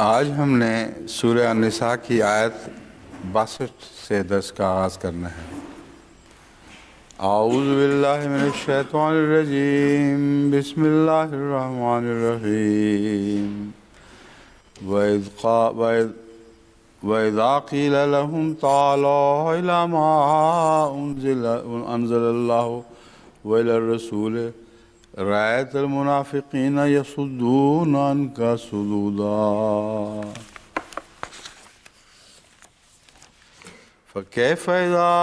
آج ہم نے سورہ النساء کی آیت 62 سے درس کا آغاز کرنا ہے۔ اعوذ باللہ من الشیطان الرجیم، بسم اللہ الرحمن الرحیم۔ وَإِذَا قِيلَ لَهُمْ تَعَالَوْا إِلَىٰ مَا أَنزَلَ اللَّهُ وَإِلَى الرَّسُولِ رَأَيْتَ الْمُنَافِقِينَ يَصُدُّونَ عَنْكَ صُدُودًا فَكَيْفَ إِذَا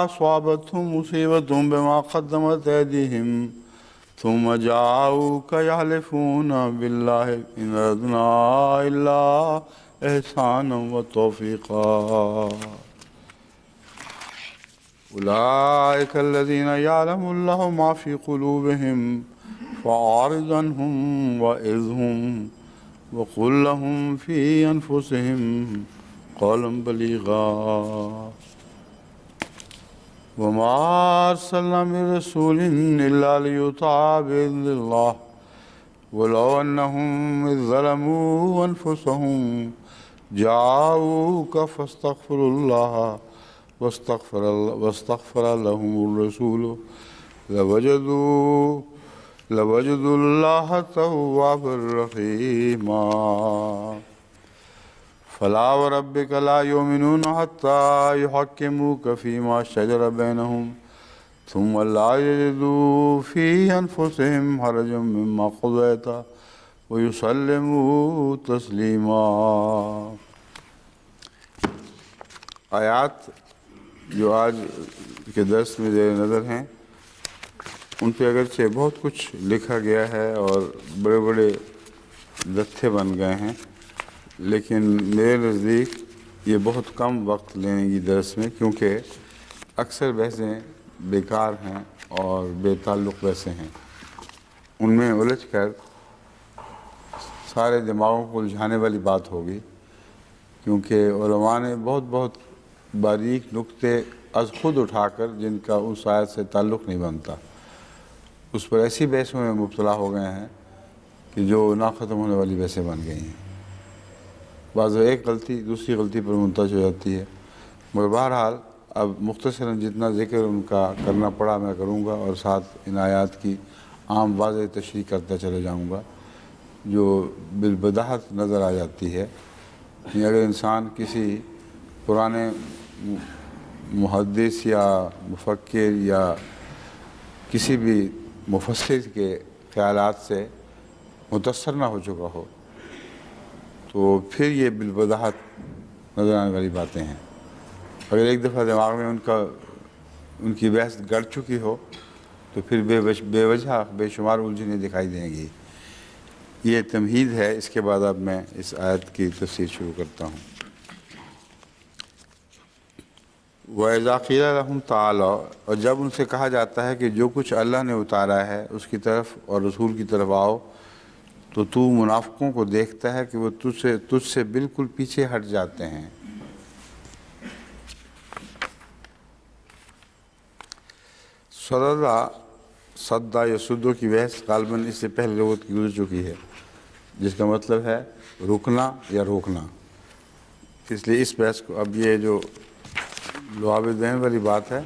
أَصَابَتْهُم مُّصِيبَةٌ بِمَا قَدَّمَتْ أَيْدِيهِمْ ثُمَّ جَاءُوكَ يَحْلِفُونَ بِاللَّهِ إِنْ أَرَدْنَا إِلَّا إِحْسَانًا وَتَوْفِيقًا أُولَٰئِكَ الَّذِينَ يَعْلَمُ اللَّهُ مَا فِي قُلُوبِهِمْ فَأَعْرِضْ عَنْهُمْ وَعِظْهُمْ وَقُل لَّهُمْ فِي أَنفُسِهِمْ قَوْلًا بَلِيغًا وَمَا أَرْسَلْنَا مِن رَّسُولٍ إِلَّا لِيُطَاعَ بِإِذْنِ اللَّهِ وَلَوْ أَنَّهُمْ إِذ ظَّلَمُوا أَنفُسَهُمْ جَاءُوكَ فَاسْتَغْفَرُوا اللَّهَ واستغفر لهم الرسول لوجدوا الله توابا رحيما فلا وربك لا يؤمنون حتى يحكموك فيما شجر بينهم ثم لا يجدوا في أنفسهم حرجا مما قضيت ويسلموا تسليما۔ آیات جو آج کے درس میں زیر نظر ہیں ان پہ اگرچہ بہت کچھ لکھا گیا ہے اور بڑے بڑے جتھے بن گئے ہیں، لیکن میرے نزدیک یہ بہت کم وقت لینے کی درس میں، کیونکہ اکثر بحثیں بیکار ہیں اور بے تعلق بحثیں ہیں۔ ان میں الجھ کر سارے دماغوں کو الجھانے والی بات ہوگی، کیونکہ علماء نے بہت باریک نکتے از خود اٹھا کر جن کا اس آیت سے تعلق نہیں بنتا، اس پر ایسی بحثوں میں مبتلا ہو گئے ہیں کہ جو نہ ختم ہونے والی بحثیں بن گئی ہیں۔ بعض ایک غلطی دوسری غلطی پر منتج ہو جاتی ہے، مگر بہرحال اب مختصراً جتنا ذکر ان کا کرنا پڑا میں کروں گا، اور ساتھ ان آیات کی عام واضح تشریح کرتا چلے جاؤں گا جو بالبداہت نظر آ جاتی ہے۔ کہ اگر انسان کسی پرانے محدث یا مفکر یا کسی بھی مفسر کے خیالات سے متاثر نہ ہو چکا ہو تو پھر یہ بالبداہت نظر آنے والی باتیں ہیں۔ اگر ایک دفعہ دماغ میں ان کی بحث گڑ چکی ہو تو پھر بے وجہ بے شمار الجھنیں دکھائی دیں گی۔ یہ تمہید ہے، اس کے بعد اب میں اس آیت کی تفسیر شروع کرتا ہوں۔ وَإِذَا قِيلَ لَهُمْ تَعَالَوْا، اور جب ان سے کہا جاتا ہے کہ جو کچھ اللہ نے اتارا ہے اس کی طرف اور رسول کی طرف آؤ، تو منافقوں کو دیکھتا ہے کہ وہ تجھ سے بالکل پیچھے ہٹ جاتے ہیں۔ صدّا یصدّ کی بحث غالباً اس سے پہلے لغت کی گزر چکی ہے، جس کا مطلب ہے رکنا یا روکنا۔ اس لیے اس بحث کو اب یہ جو لعاب دہن والی بات ہے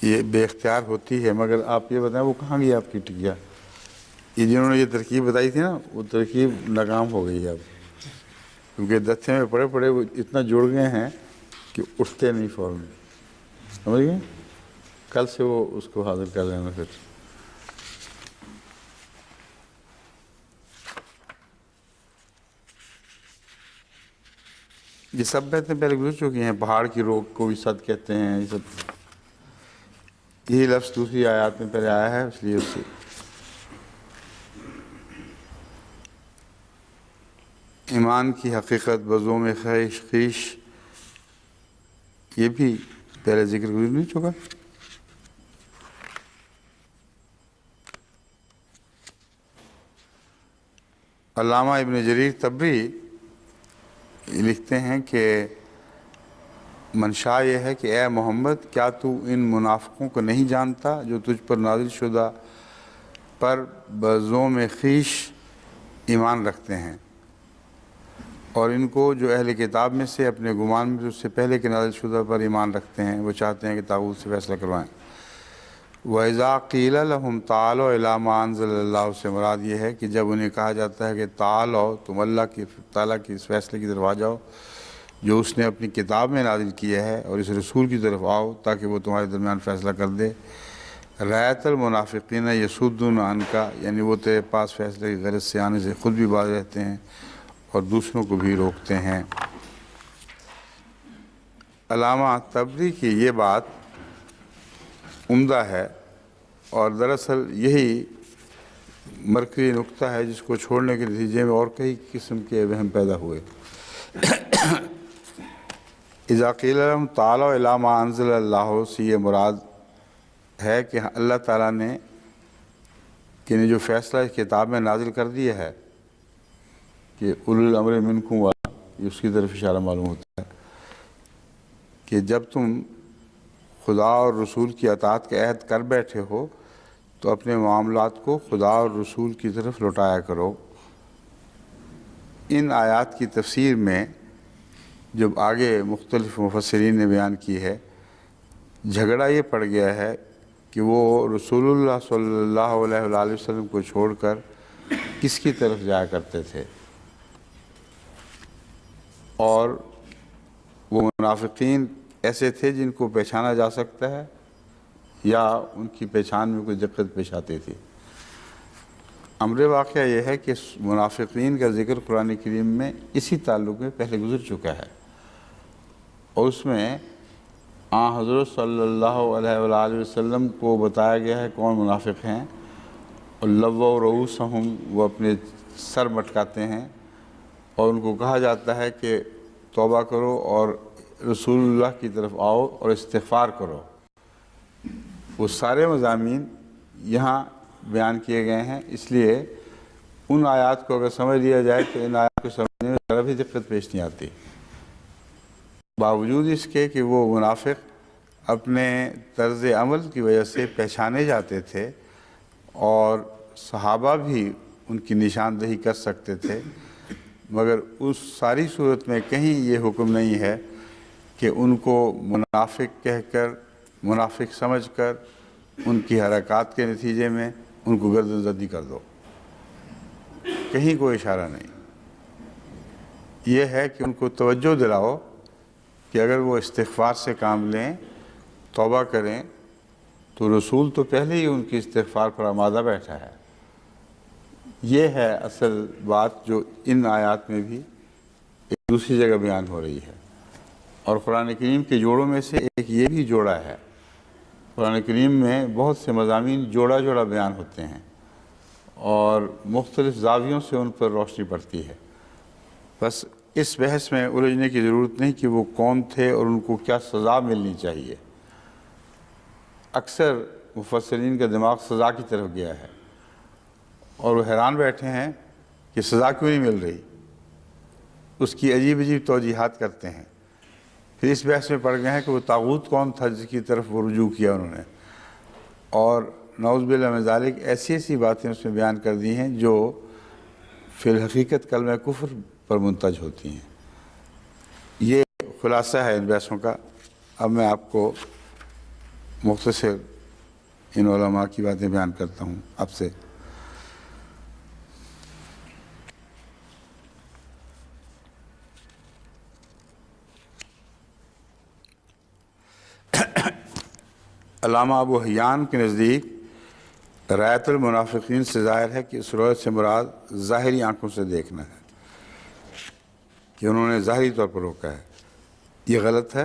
یہ بے اختیار ہوتی ہے، مگر آپ یہ بتائیں وہ کہاں گئی آپ کی ٹکیا؟ یہ جنہوں نے یہ ترکیب بتائی تھی نا، وہ ترکیب ناکام ہو گئی ہے اب، کیونکہ دتھے میں پڑے وہ اتنا جڑ گئے ہیں کہ اٹھتے نہیں فوراً، سمجھ گئے؟ کل سے وہ اس کو حاضر کر لینا پھر۔ یہ سب باتیں پہلے گزر چکی ہیں، پہاڑ کی روک کو بھی صد کہتے ہیں، یہ سب یہی لفظ دوسری آیات میں پہلے آیا ہے، اس لیے اس سے ایمان کی حقیقت بزوم خیش یہ بھی پہلے ذکر گزر نہیں چکا۔ علامہ ابن جریر طبری لکھتے ہیں کہ منشا یہ ہے کہ اے محمد، کیا تو ان منافقوں کو نہیں جانتا جو تجھ پر نازل شدہ پر بزوم خیش ایمان رکھتے ہیں؟ اور ان کو جو اہل کتاب میں سے اپنے گمان میں اس سے پہلے کے نازل شدہ پر ایمان رکھتے ہیں، وہ چاہتے ہیں کہ طاغوت سے فیصلہ کروائیں۔ وَإِذَا قِيلَ لَهُمْ تَعَالَوْا إِلَىٰ مَا أَنزَلَ اللَّهُ سے مراد یہ ہے کہ جب انہیں کہا جاتا ہے کہ تعالو، تم اللہ تعالیٰ کی اس فیصلے کی طرف آ جاؤ جو اس نے اپنی کتاب میں نازل کیا ہے، اور اس رسول کی طرف آؤ تاکہ وہ تمہارے درمیان فیصلہ کر دے۔ رَأَيْتَ الْمُنَافِقِينَ يَصُدُّونَ عَنْكَ، یعنی وہ تیرے پاس فیصلے کی غرض سے آنے سے خود بھی باز رہتے ہیں اور دوسروں کو بھی روکتے ہیں۔ علامہ طبری کی یہ بات عمدہ ہے، اور دراصل یہی مرکزی نقطہ ہے جس کو چھوڑنے کے نتیجے میں اور کئی قسم کے وہم پیدا ہوئے۔ اذا قیل لهم تعالوا الی ما انزل اللہ سے یہ مراد ہے کہ اللہ تعالیٰ نے جو فیصلہ اس کتاب میں نازل کر دیا ہے کہ اولو الامر منکم، اس کی طرف اشارہ معلوم ہوتا ہے کہ جب تم خدا اور رسول کی اطاعت کا عہد کر بیٹھے ہو تو اپنے معاملات کو خدا اور رسول کی طرف لوٹایا کرو۔ ان آیات کی تفسیر میں جب آگے مختلف مفسرین نے بیان کی ہے، جھگڑا یہ پڑ گیا ہے کہ وہ رسول اللہ صلی اللہ علیہ وآلہ وسلم کو چھوڑ کر کس کی طرف جایا کرتے تھے، اور وہ منافقین ایسے تھے جن کو پہچانا جا سکتا ہے یا ان کی پہچان میں کوئی دقت پیش آتی تھی۔ امر واقعہ یہ ہے کہ منافقین کا ذکر قرآن کریم میں اسی تعلق میں پہلے گزر چکا ہے، اور اس میں حضرت صلی اللہ علیہ وآلہ وسلم کو بتایا گیا ہے کون منافق ہیں، اور لووا رؤوسہم، وہ اپنے سر مٹکاتے ہیں، اور ان کو کہا جاتا ہے کہ توبہ کرو اور رسول اللہ کی طرف آؤ اور استغفار کرو۔ وہ سارے مضامین یہاں بیان کیے گئے ہیں، اس لیے ان آیات کو اگر سمجھ لیا جائے تو ان آیات کو سمجھنے میں ذرا بھی دقت پیش نہیں آتی، باوجود اس کے کہ وہ منافق اپنے طرز عمل کی وجہ سے پہچانے جاتے تھے اور صحابہ بھی ان کی نشاندہی کر سکتے تھے، مگر اس ساری صورت میں کہیں یہ حکم نہیں ہے کہ ان کو منافق کہہ کر، منافق سمجھ کر ان کی حرکات کے نتیجے میں ان کو گردن زدی کر دو، کہیں کوئی اشارہ نہیں۔ یہ ہے کہ ان کو توجہ دلاؤ کہ اگر وہ استغفار سے کام لیں، توبہ کریں، تو رسول تو پہلے ہی ان کی استغفار پر آمادہ بیٹھا ہے۔ یہ ہے اصل بات جو ان آیات میں بھی ایک دوسری جگہ بیان ہو رہی ہے، اور قرآن کریم کے جوڑوں میں سے ایک یہ بھی جوڑا ہے۔ قرآن کریم میں بہت سے مضامین جوڑا جوڑا بیان ہوتے ہیں اور مختلف زاویوں سے ان پر روشنی پڑتی ہے۔ بس اس بحث میں الجھنے کی ضرورت نہیں کہ وہ کون تھے اور ان کو کیا سزا ملنی چاہیے۔ اکثر مفسرین کا دماغ سزا کی طرف گیا ہے اور وہ حیران بیٹھے ہیں کہ سزا کیوں نہیں مل رہی، اس کی عجیب عجیب توجیحات کرتے ہیں۔ پھر اس بحث میں پڑ گئے ہیں کہ وہ طاغوت کون تھا جس کی طرف وہ رجوع کیا انہوں نے، اور نعوذ باللہ من ذالک ایسی ایسی باتیں اس میں بیان کر دی ہیں جو فی الحقیقت کلمہ کفر پر منتج ہوتی ہیں۔ یہ خلاصہ ہے ان بحثوں کا۔ اب میں آپ کو مختصر ان علماء کی باتیں بیان کرتا ہوں اب سے۔ علامہ ابو حیان کے نزدیک رایت المنافقین سے ظاہر ہے کہ اس روایت سے مراد ظاہری آنکھوں سے دیکھنا ہے، کہ انہوں نے ظاہری طور پر روکا ہے۔ یہ غلط ہے۔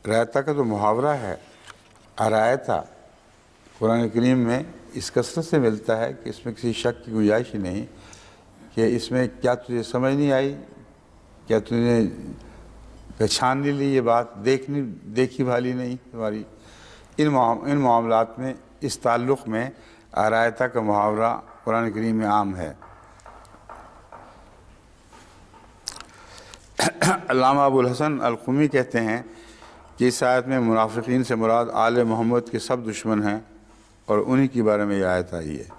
رایتا کا تو محاورہ ہے، ارایتا قرآن کریم میں اس کثرت سے ملتا ہے کہ اس میں کسی شک کی گنجائش ہی نہیں کہ اس میں کیا تجھے سمجھ نہیں آئی، کیا تجھے پہچان نہیں لی، یہ بات دیکھی بھالی نہیں تمہاری۔ ان معاملات میں اس تعلق میں ارایتا کا محاورہ قرآن کریم میں عام ہے۔ علامہ ابو الحسن القمی کہتے ہیں کہ اس آیت میں منافقین سے مراد آل محمد کے سب دشمن ہیں، اور انہی کے بارے میں یہ آیت آئی ہے۔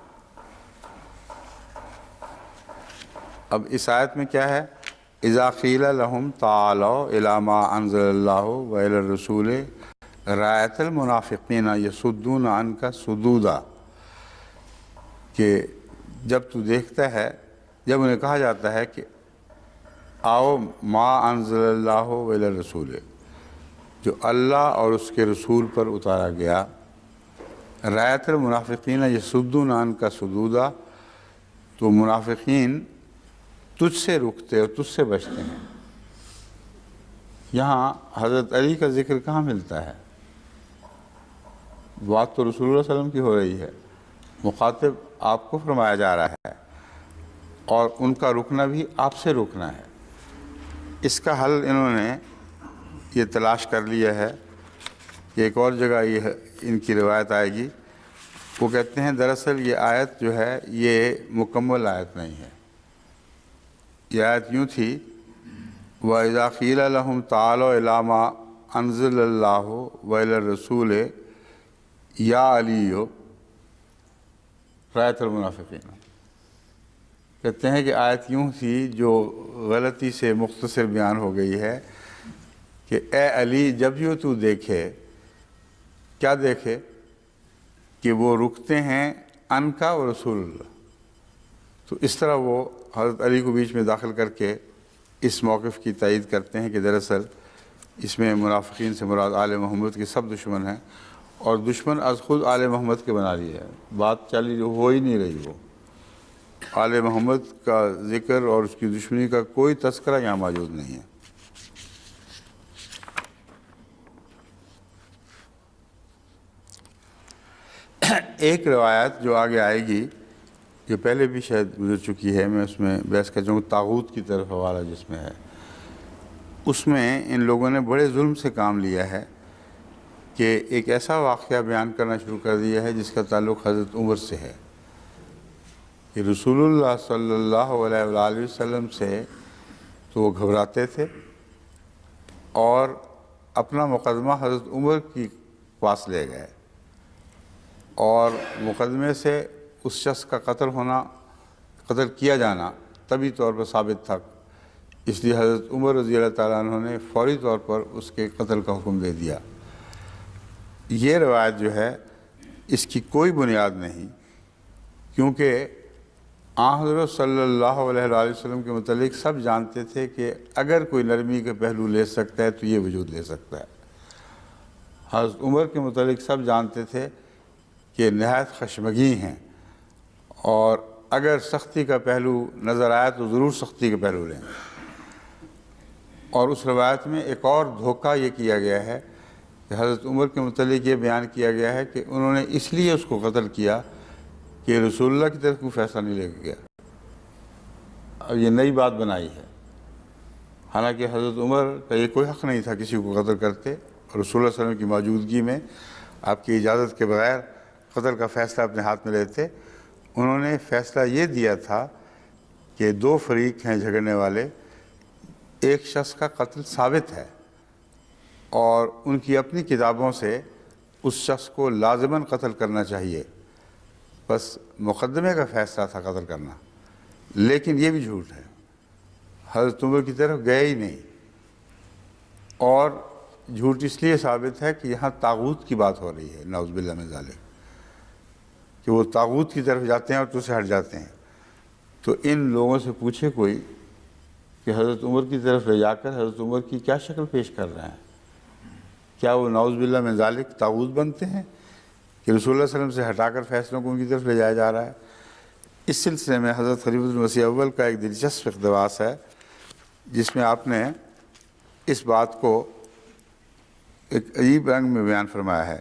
اب اس آیت میں کیا ہے؟ اذا قیل لهم تعالوا الی ما انزل اللہ والی الرسول رأیت المنافقین یصدون عنک صدودا، کہ جب تو دیکھتا ہے، جب انہیں کہا جاتا ہے کہ آؤ ما انزل اللہ والی الرسول، جو اللہ اور اس کے رسول پر اتارا گیا، رأیت المنافقین یصدون عنک صدودا، تو منافقین تجھ سے رکتے اور تجھ سے بچتے ہیں۔ یہاں حضرت علی کا ذکر کہاں ملتا ہے؟ بات تو رسول اللہ صلی اللہ علیہ وسلم کی ہو رہی ہے، مخاطب آپ کو فرمایا جا رہا ہے، اور ان کا رکنا بھی آپ سے رکنا ہے۔ اس کا حل انہوں نے یہ تلاش کر لیا ہے کہ ایک اور جگہ یہ ان کی روایت آئے گی، وہ کہتے ہیں دراصل یہ آیت جو ہے یہ مکمل آیت نہیں ہے۔ یہ آیت یوں تھی، وَإِذَا قِيلَ لَهُمْ تَعَالَوْا إِلَىٰ مَا أَنزَلَ اللَّهُ وَإِلَى الرَّسُولِ یا علیو رأیت المنافقین۔ کہتے ہیں کہ آیت یوں تھی جو غلطی سے مختصر بیان ہو گئی ہے کہ اے علی جب یوں تو دیکھے، کیا دیکھے؟ کہ وہ رکتے ہیں ان کا و رسول اللہ۔ تو اس طرح وہ حضرت علی کو بیچ میں داخل کر کے اس موقف کی تائید کرتے ہیں کہ دراصل اس میں منافقین سے مراد آل محمد کے سب دشمن ہیں، اور دشمن از خود آل محمد کے بنا رہی ہے، بات چلی جو ہو ہی نہیں رہی۔ وہ آل محمد کا ذکر اور اس کی دشمنی کا کوئی تذکرہ یہاں موجود نہیں ہے۔ ایک روایت جو آگے آئے گی، جو پہلے بھی شاید گزر چکی ہے، میں اس میں بحث کر چاہوں، طاغوت کی طرف حوالہ جس میں ہے، اس میں ان لوگوں نے بڑے ظلم سے کام لیا ہے کہ ایک ایسا واقعہ بیان کرنا شروع کر دیا ہے جس کا تعلق حضرت عمر سے ہے، کہ رسول اللہ صلی اللہ علیہ وآلہ وسلم سے تو وہ گھبراتے تھے، اور اپنا مقدمہ حضرت عمر کی پاس لے گئے، اور مقدمے سے اس شخص کا قتل کیا جانا طبی طور پر ثابت تھا، اس لیے حضرت عمر رضی اللہ تعالیٰ عنہ نے فوری طور پر اس کے قتل کا حکم دے دیا۔ یہ روایت جو ہے اس کی کوئی بنیاد نہیں، کیونکہ آن حضرت صلی اللہ علیہ وآلہ وسلم کے متعلق سب جانتے تھے کہ اگر کوئی نرمی کے پہلو لے سکتا ہے تو یہ وجود لے سکتا ہے۔ حضرت عمر کے متعلق سب جانتے تھے کہ نہایت خشمگی ہیں، اور اگر سختی کا پہلو نظر آیا تو ضرور سختی کے پہلو لیں۔ اور اس روایت میں ایک اور دھوکہ یہ کیا گیا ہے کہ حضرت عمر کے متعلق یہ بیان کیا گیا ہے کہ انہوں نے اس لیے اس کو قتل کیا کہ رسول اللہ کی طرف کوئی فیصلہ نہیں لے کے گیا۔ اب یہ نئی بات بنائی ہے، حالانکہ حضرت عمر کا یہ کوئی حق نہیں تھا کسی کو قتل کرتے، اور رسول اللہ صلی اللہ علیہ وسلم کی موجودگی میں آپ کی اجازت کے بغیر قتل کا فیصلہ اپنے ہاتھ میں لیتے۔ انہوں نے فیصلہ یہ دیا تھا کہ دو فریق ہیں جھگڑنے والے، ایک شخص کا قتل ثابت ہے، اور ان کی اپنی کتابوں سے اس شخص کو لازماً قتل کرنا چاہیے، بس مقدمے کا فیصلہ تھا قتل کرنا۔ لیکن یہ بھی جھوٹ ہے، حضرت عمر کی طرف گئے ہی نہیں، اور جھوٹ اس لیے ثابت ہے کہ یہاں طاغوت کی بات ہو رہی ہے، نعوذ باللہ من ذالک، کہ وہ طاغوت کی طرف جاتے ہیں اور تو سے ہٹ جاتے ہیں۔ تو ان لوگوں سے پوچھے کوئی کہ حضرت عمر کی طرف لے جا کر حضرت عمر کی کیا شکل پیش کر رہے ہیں؟ کیا وہ نعوذ باللہ من ذالک طاغوت بنتے ہیں کہ رسول اللہ صلی اللہ علیہ وسلم سے ہٹا کر فیصلوں کو ان کی طرف لے جایا جا رہا ہے؟ اس سلسلے میں حضرت خلیفۃ المسیح اول کا ایک دلچسپ اقتباس ہے، جس میں آپ نے اس بات کو ایک عجیب رنگ میں بیان فرمایا ہے۔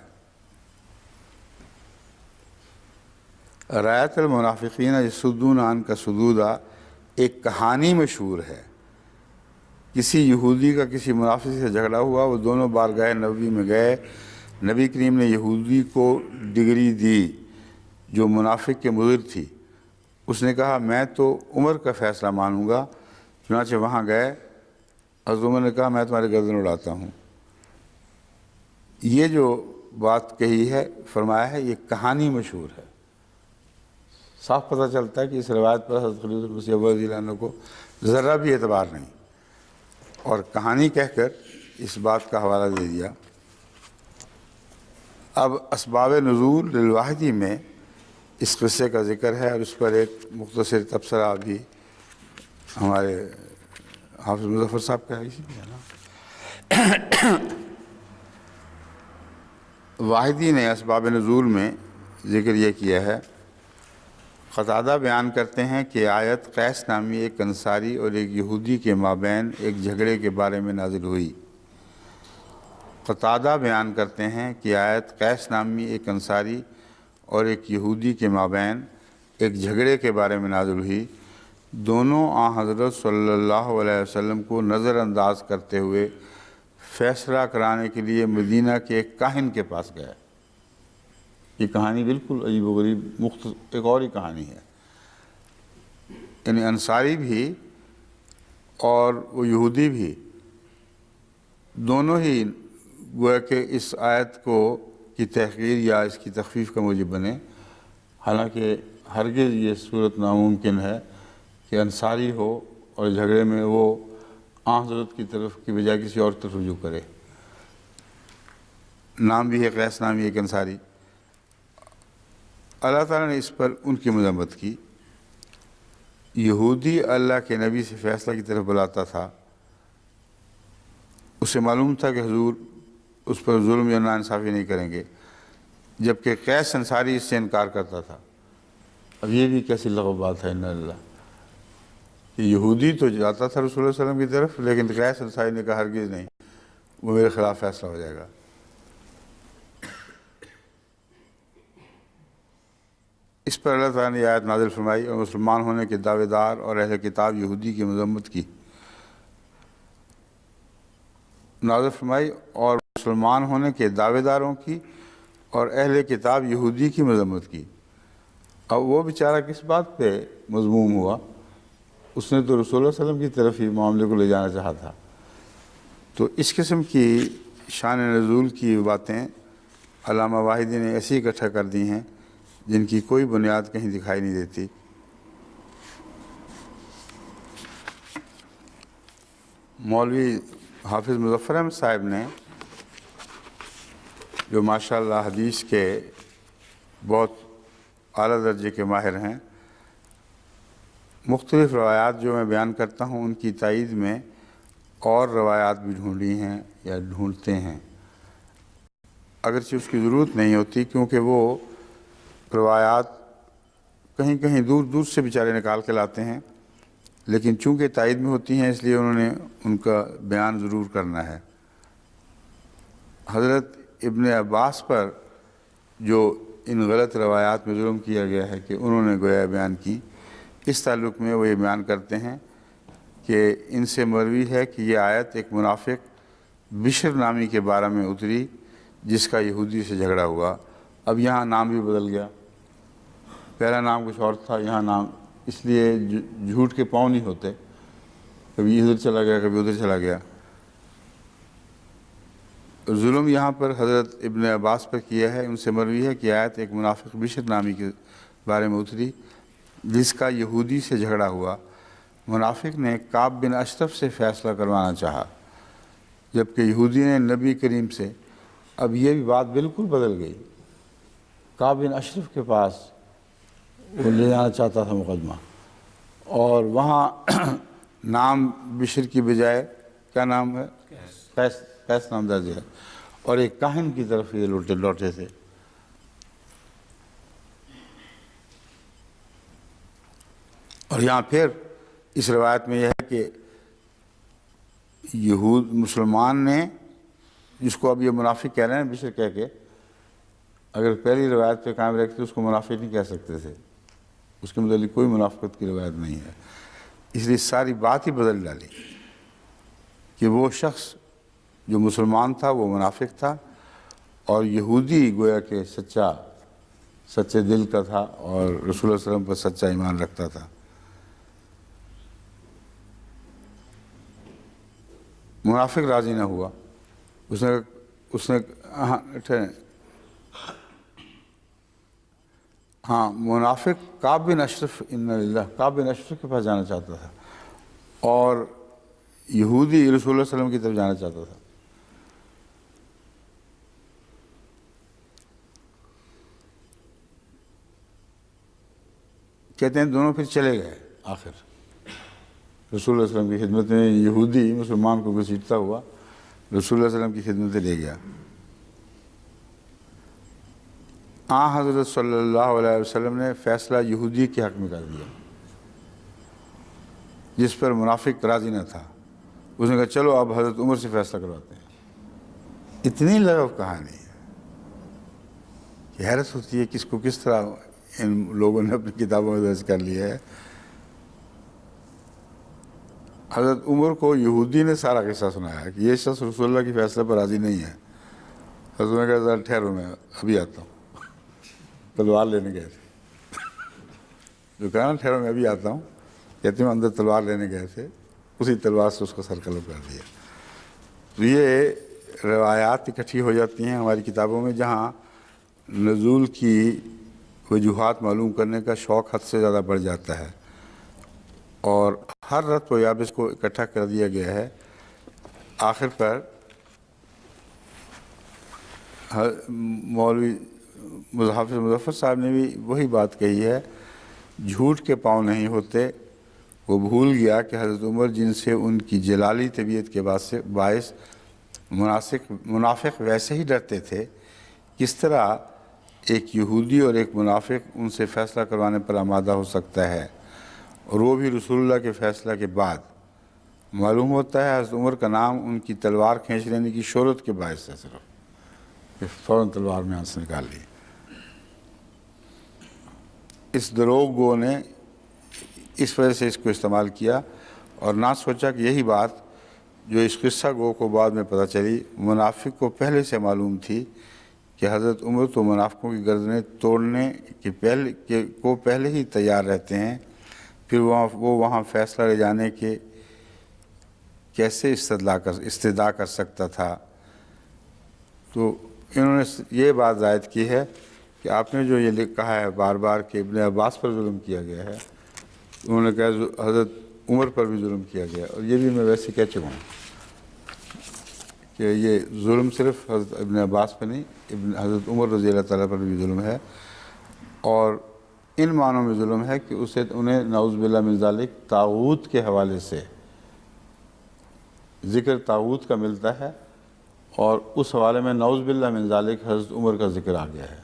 رأیت المنافقین یصدون عنک صدودا ایک کہانی مشہور ہے۔ کسی یہودی کا کسی منافق سے جھگڑا ہوا، وہ دونوں بارگاہ نبوی میں گئے، نبی کریم نے یہودی کو ڈگری دی جو منافق کے مضر تھی۔ اس نے کہا میں تو عمر کا فیصلہ مانوں گا، چنانچہ وہاں گئے، حضرت عمر نے کہا میں تمہاری گردن اڑاتا ہوں۔ یہ جو بات کہی ہے، فرمایا ہے، یہ کہانی مشہور ہے۔ صاف پتہ چلتا ہے کہ اس روایت پر حضرت خلیفۃ المسیح اول رضی اللہ عنہ کو ذرا بھی اعتبار نہیں۔ اور کہانی کہہ کر اس بات کا حوالہ دے دیا۔ اب اسباب نزول للواحدی میں اس قصے کا ذکر ہے اور اس پر ایک مختصر تبصرہ بھی ہمارے حافظ مظفر صاحب کا ہے نا۔ واحدی نے اسباب نزول میں ذکر یہ کیا ہے، قتادہ بیان کرتے ہیں کہ آیت قیس نامی ایک انصاری اور ایک یہودی کے مابین ایک جھگڑے کے بارے میں نازل ہوئی۔ قتادہ بیان کرتے ہیں کہ آیت قیس نامی ایک انصاری اور ایک یہودی کے مابین ایک جھگڑے کے بارے میں نازل ہوئی۔ دونوں حضرت صلی اللہ علیہ وسلم کو نظر انداز کرتے ہوئے فیصلہ کرانے کے لیے مدینہ کے ایک کاہن کے پاس گئے۔ یہ کہانی بالکل عجیب و غریب ایک اور ہی کہانی ہے، یعنی انصاری بھی اور وہ یہودی بھی دونوں ہی گویا کہ اس آیت کی تحقیر یا اس کی تخفیف کا موجب بنے، حالانکہ ہرگز یہ صورت ناممکن ہے کہ انصاری ہو اور جھگڑے میں وہ حضرت کی طرف کی بجائے کسی اور طرف رجوع کرے۔ نام بھی ہے قیس نامی ایک انصاری۔ اللہ تعالیٰ نے اس پر ان کی مذمت کی۔ یہودی اللہ کے نبی سے فیصلہ کی طرف بلاتا تھا، اسے معلوم تھا کہ حضور اس پر ظلم یا ناانصافی نہیں کریں گے، جبکہ قیس انصاری اس سے انکار کرتا تھا۔ اب یہ بھی کیسی لغو بات ہے، انا اللہ، کہ یہودی تو جاتا تھا رسول اللہ صلی اللہ علیہ وسلم کی طرف، لیکن قیس انصاری نے کہا ہرگز نہیں، وہ میرے خلاف فیصلہ ہو جائے گا۔ اس پر اللہ تعالیٰ نے یہ آیت نازل فرمائی اور مسلمان ہونے کے دعوے دار اور اہل کتاب یہودی کی مذمت کی۔ نازل فرمائی اور مسلمان ہونے کے دعوے داروں کی اور اہل کتاب یہودی کی مذمت کی۔ اب وہ بیچارہ کس بات پہ مذموم ہوا؟ اس نے تو رسول اللہ صلی اللہ علیہ وسلم کی طرف ہی معاملے کو لے جانا چاہا تھا۔ تو اس قسم کی شان نزول کی باتیں علامہ واحدی نے ایسی اکٹھا کر دی ہیں جن کی کوئی بنیاد کہیں دکھائی نہیں دیتی۔ مولوی حافظ مظفر احمد صاحب نے، جو ماشاءاللہ حدیث کے بہت اعلیٰ درجے کے ماہر ہیں، مختلف روایات جو میں بیان کرتا ہوں ان کی تائید میں اور روایات بھی ڈھونڈی ہیں یا ڈھونڈتے ہیں، اگرچہ اس کی ضرورت نہیں ہوتی، کیونکہ وہ روایات کہیں کہیں دور دور سے بیچارے نکال کے لاتے ہیں، لیکن چونکہ تائید میں ہوتی ہیں اس لیے انہوں نے ان کا بیان ضرور کرنا ہے۔ حضرت ابن عباس پر جو ان غلط روایات میں ظلم کیا گیا ہے کہ انہوں نے گویا بیان کی، اس تعلق میں وہ یہ بیان کرتے ہیں کہ ان سے مروی ہے کہ یہ آیت ایک منافق بشر نامی کے بارے میں اتری جس کا یہودی سے جھگڑا ہوا۔ اب یہاں نام بھی بدل گیا، پہلا نام کچھ اور تھا، یہاں نام، اس لیے جھوٹ کے پاؤں نہیں ہوتے، کبھی ادھر چلا گیا کبھی ادھر چلا گیا۔ ظلم یہاں پر حضرت ابن عباس پر کیا ہے، ان سے مروی ہے کہ آیت ایک منافق بشر نامی کے بارے میں اتری جس کا یہودی سے جھگڑا ہوا۔ منافق نے کعب بن اشرف سے فیصلہ کروانا چاہا، جبکہ یہودی نے نبی کریم سے۔ اب یہ بھی بات بالکل بدل گئی، کعب بن اشرف کے پاس وہ لے جانا چاہتا تھا مقدمہ، اور وہاں نام بشر کی بجائے کیا نام ہے؟ قیس نام درج ہے، اور ایک کاہن کی طرف یہ لوٹے تھے۔ اور یہاں پھر اس روایت میں یہ ہے کہ مسلمان نے، جس کو اب یہ منافق کہہ رہے ہیں بشر کہہ کے، اگر پہلی روایت پہ قائم رکھتے اس کو منافق نہیں کہہ سکتے تھے، اس کے متعلق کوئی منافقت کی روایت نہیں ہے، اس لیے ساری بات ہی بدل ڈالی کہ وہ شخص جو مسلمان تھا وہ منافق تھا، اور یہودی گویا کہ سچے دل کا تھا اور رسول اللہ صلی اللہ علیہ وسلم پر سچا ایمان رکھتا تھا۔ منافق راضی نہ ہوا، اس نے منافق کعب بن اشرف، کعب بن اشرف کے پاس جانا چاہتا تھا، اور یہودی رسول اللہ صلی اللہ علیہ وسلم کی طرف جانا چاہتا تھا. کہتے ہیں دونوں پھر چلے گئے. آخر رسول اللہ علیہ وسلم کی خدمت میں یہودی مسلمان کو گھسیٹتا ہوا رسول اللہ علیہ وسلم کی خدمت میں لے گیا. حضرت صلی اللہ علیہ وسلم نے فیصلہ یہودی کے حق میں کر دیا جس پر منافق راضی نہ تھا. اس نے کہا چلو اب حضرت عمر سے فیصلہ کرواتے ہیں. اتنی لغو کہانی ہے کہ حیرت ہوتی ہے کہ اس کو کس طرح ان لوگوں نے اپنی کتابوں میں درج کر لیا ہے. حضرت عمر کو یہودی نے سارا قصہ سنایا کہ یہ شخص رسول اللہ کی فیصلے پر راضی نہیں ہے. حضرت نے کہا ذرا ٹھہرو میں ابھی آتا ہوں. تلوار لینے گئے تھے. جو کہا نا ٹھہرو میں ابھی آتا ہوں، کہتے ہیں اندر تلوار لینے گئے تھے، اسی تلوار سے اس کو سر قلم کر دیا. تو یہ روایات اکٹھی ہو جاتی ہیں ہماری کتابوں میں جہاں نزول کی وجوہات معلوم کرنے کا شوق حد سے زیادہ بڑھ جاتا ہے، اور ہر رت و یابس کو اکٹھا کر دیا گیا ہے. آخر پر مولوی حافظ مظفر صاحب نے بھی وہی بات کہی ہے، جھوٹ کے پاؤں نہیں ہوتے. وہ بھول گیا کہ حضرت عمر جن سے ان کی جلالی طبیعت کے باعث منافق ویسے ہی ڈرتے تھے، کس طرح ایک یہودی اور ایک منافق ان سے فیصلہ کروانے پر آمادہ ہو سکتا ہے، اور وہ بھی رسول اللہ کے فیصلہ کے بعد. معلوم ہوتا ہے حضرت عمر کا نام ان کی تلوار کھینچ لینے کی شہرت کے باعث ہے، صرف فوراً تلوار میں ہاتھ سے نکال لی. اس دروغ گو نے اس وجہ سے اس کو استعمال کیا اور نہ سوچا کہ یہی بات جو اس قصہ گو کو بعد میں پتہ چلی منافق کو پہلے سے معلوم تھی کہ حضرت عمر تو منافقوں کی گردنیں توڑنے کو پہلے ہی تیار رہتے ہیں، پھر وہ وہاں فیصلہ لے جانے کے کیسے استدعا کر سکتا تھا. تو انہوں نے یہ بات زائد کی ہے کہ آپ نے جو یہ کہا ہے بار بار کہ ابن عباس پر ظلم کیا گیا ہے، انہوں نے کہا حضرت عمر پر بھی ظلم کیا گیا، اور یہ بھی میں ویسے کہہ چکا ہوں کہ یہ ظلم صرف حضرت ابن عباس پہ نہیں، حضرت عمر رضی اللہ تعالیٰ پر بھی ظلم ہے. اور ان معنوں میں ظلم ہے کہ انہیں نعوذ باللہ من ذالک طاغوت کے حوالے سے ذکر طاغوت کا ملتا ہے، اور اس حوالے میں نعوذ باللہ من ذالک حضرت عمر کا ذکر آ گیا ہے.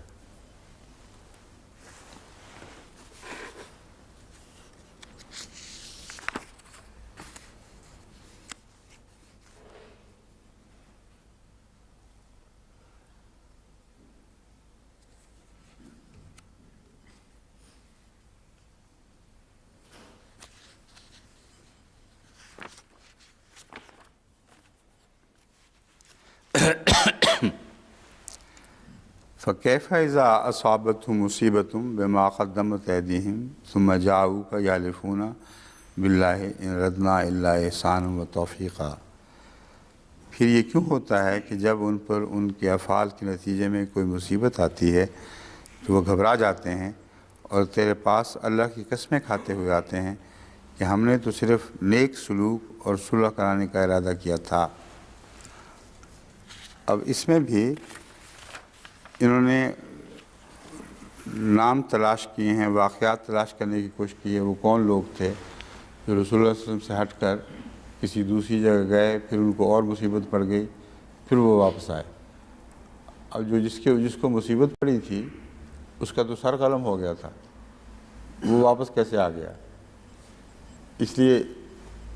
فَكَيْفَ إِذَا أَصَابَتْهُمْ مُصِيبَةٌ بِمَا قَدَّمَتْ أَيْدِيهِمْ ثُمَّ جَاءُوكَ يَحْلِفُونَ بِاللَّهِ إِنْ أَرَدْنَا إِلَّا إِحْسَانًا وَتَوْفِيقًا. پھر یہ کیوں ہوتا ہے کہ جب ان پر ان کے افعال کے نتیجے میں کوئی مصیبت آتی ہے تو وہ گھبرا جاتے ہیں اور تیرے پاس اللہ کی قسمیں کھاتے ہوئے آتے ہیں کہ ہم نے تو صرف نیک سلوک اور صلح کرانے کا ارادہ کیا تھا. اب اس میں بھی انہوں نے نام تلاش کیے ہیں، واقعات تلاش کرنے کی کوشش کی ہے. وہ کون لوگ تھے جو رسول اللہ صلی اللہ علیہ وسلم سے ہٹ کر کسی دوسری جگہ گئے، پھر ان کو اور مصیبت پڑ گئی، پھر وہ واپس آئے. اب جس کو مصیبت پڑی تھی اس کا تو سر قلم ہو گیا تھا، وہ واپس کیسے آ گیا؟ اس لیے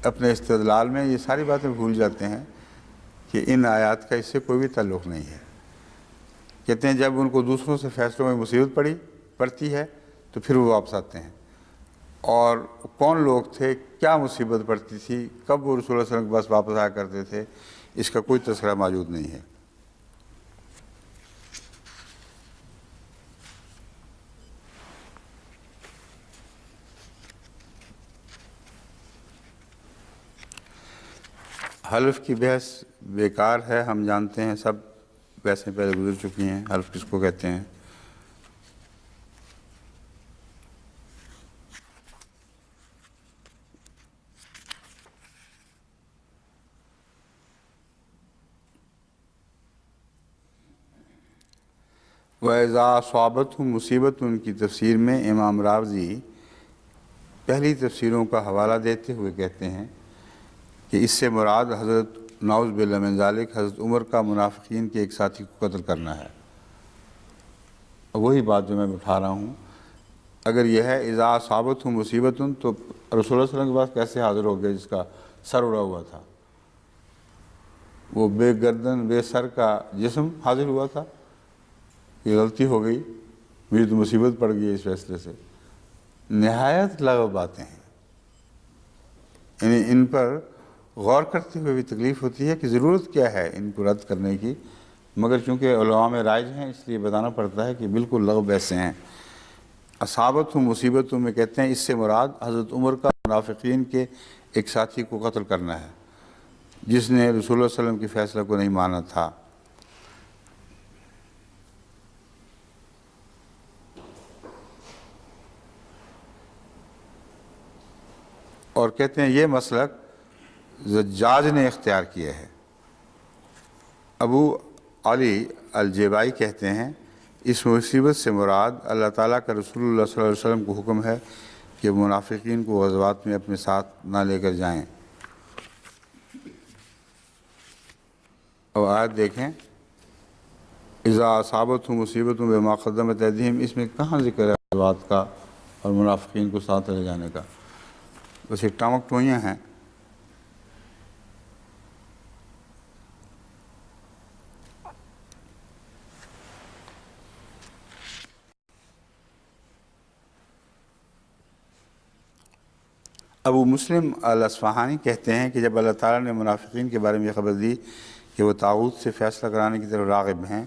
اپنے استدلال میں یہ ساری باتیں بھول جاتے ہیں کہ ان آیات کا اس سے کوئی بھی تعلق نہیں ہے. کہتے ہیں جب ان کو دوسروں سے فیصلوں میں مصیبت پڑتی ہے تو پھر وہ واپس آتے ہیں. اور کون لوگ تھے، کیا مصیبت پڑتی تھی، کب وہ رسول اللہ صلی اللہ علیہ وسلم کے پاس واپس آیا کرتے تھے، اس کا کوئی تذکرہ موجود نہیں ہے. حلف کی بحث بیکار ہے، ہم جانتے ہیں سب، ویسے پہلے گزر چکی ہیں. حلف کس کو کہتے ہیں؟ وَإِذَا أَصَابَتْهُمْ مُصِیبَةٌ کی تفسیر میں امام راضی پہلی تفسیروں کا حوالہ دیتے ہوئے کہتے ہیں کہ اس سے مراد حضرت نعوذ باللہ من ذالک حضرت عمر کا منافقین کے ایک ساتھی کو قتل کرنا ہے۔ وہی بات جو میں اٹھا رہا ہوں، اگر یہ ہے اذا اصابتہم مصیبۃ، تو رسول اللہ صلی اللہ علیہ وسلم کے پاس کیسے حاضر ہو گئے جس کا سر اڑا ہوا تھا؟ وہ بے گردن بے سر کا جسم حاضر ہوا تھا۔ یہ غلطی ہو گئی، میری تو مصیبت پڑ گئی اس فیصلے سے۔ نہایت لغو باتیں ہیں، یعنی ان پر غور کرتے ہوئے بھی تکلیف ہوتی ہے کہ ضرورت کیا ہے ان کو رد کرنے کی، مگر چونکہ علماء میں رائج ہیں اس لیے بتانا پڑتا ہے کہ بالکل لغو ایسے ہیں۔ اصابت مصیبتوں میں کہتے ہیں اس سے مراد حضرت عمر کا منافقین کے ایک ساتھی کو قتل کرنا ہے جس نے رسول اللہ صلی اللہ علیہ وسلم کے فیصلہ کو نہیں مانا تھا۔ اور کہتے ہیں یہ مسلک زجاج نے اختیار کیا ہے۔ ابو علی الجیبائی کہتے ہیں اس مصیبت سے مراد اللہ تعالیٰ کا رسول اللہ صلی اللہ علیہ وسلم کو حکم ہے کہ منافقین کو غزوات میں اپنے ساتھ نہ لے کر جائیں۔ اور آیت دیکھیں، اذا اصابتہم مصیبۃ بما قدمت ایدیہم، اس میں کہاں ذکر ہے غزوات کا اور منافقین کو ساتھ لے جانے کا؟ بس یہ ٹامک ٹوئیاں ہیں۔ ابو مسلم الاصفہانی کہتے ہیں کہ جب اللہ تعالیٰ نے منافقین کے بارے میں یہ خبر دی کہ وہ طاغوت سے فیصلہ کرانے کی طرف راغب ہیں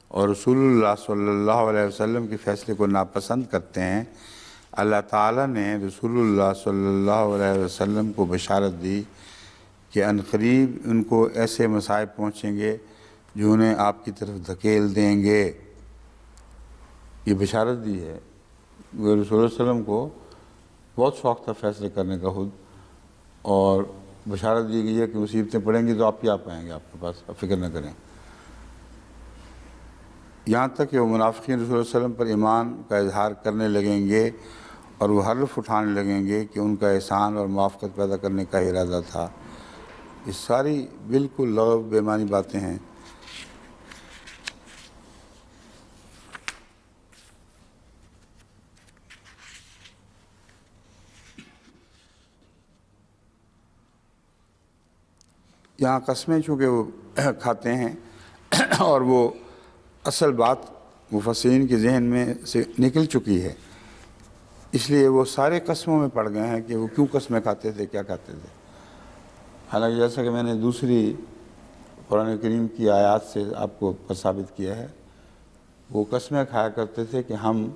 اور رسول اللہ صلی اللہ علیہ وسلم کے فیصلے کو ناپسند کرتے ہیں، اللہ تعالیٰ نے رسول اللہ صلی اللہ علیہ وسلم کو بشارت دی کہ عنقریب ان کو ایسے مصائب پہنچیں گے جو انہیں آپ کی طرف دھکیل دیں گے۔ یہ بشارت دی ہے۔ وہ رسول اللہ علیہ وسلم کو بہت شوق تھا فیصلے کرنے کا خود، اور بشارت دی گئی ہے کہ مصیبتیں پڑیں گی تو آپ کیا پائیں گے آپ کے پاس، آپ فکر نہ کریں۔ یہاں تک کہ وہ منافقین رسول اللہ علیہ وسلم پر ایمان کا اظہار کرنے لگیں گے اور وہ حلف اٹھانے لگیں گے کہ ان کا احسان اور موافقت پیدا کرنے کا ارادہ تھا۔ یہ ساری بالکل لغو بے معنی باتیں ہیں۔ یہاں قسمیں چونکہ وہ کھاتے ہیں اور وہ اصل بات مفسرین کے ذہن میں سے نکل چکی ہے، اس لیے وہ سارے قسموں میں پڑ گئے ہیں کہ وہ کیوں قسمیں کھاتے تھے، کیا کھاتے تھے۔ حالانکہ جیسا کہ میں نے دوسری قرآن کریم کی آیات سے آپ کو ثابت کیا ہے، وہ قسمیں کھایا کرتے تھے کہ ہم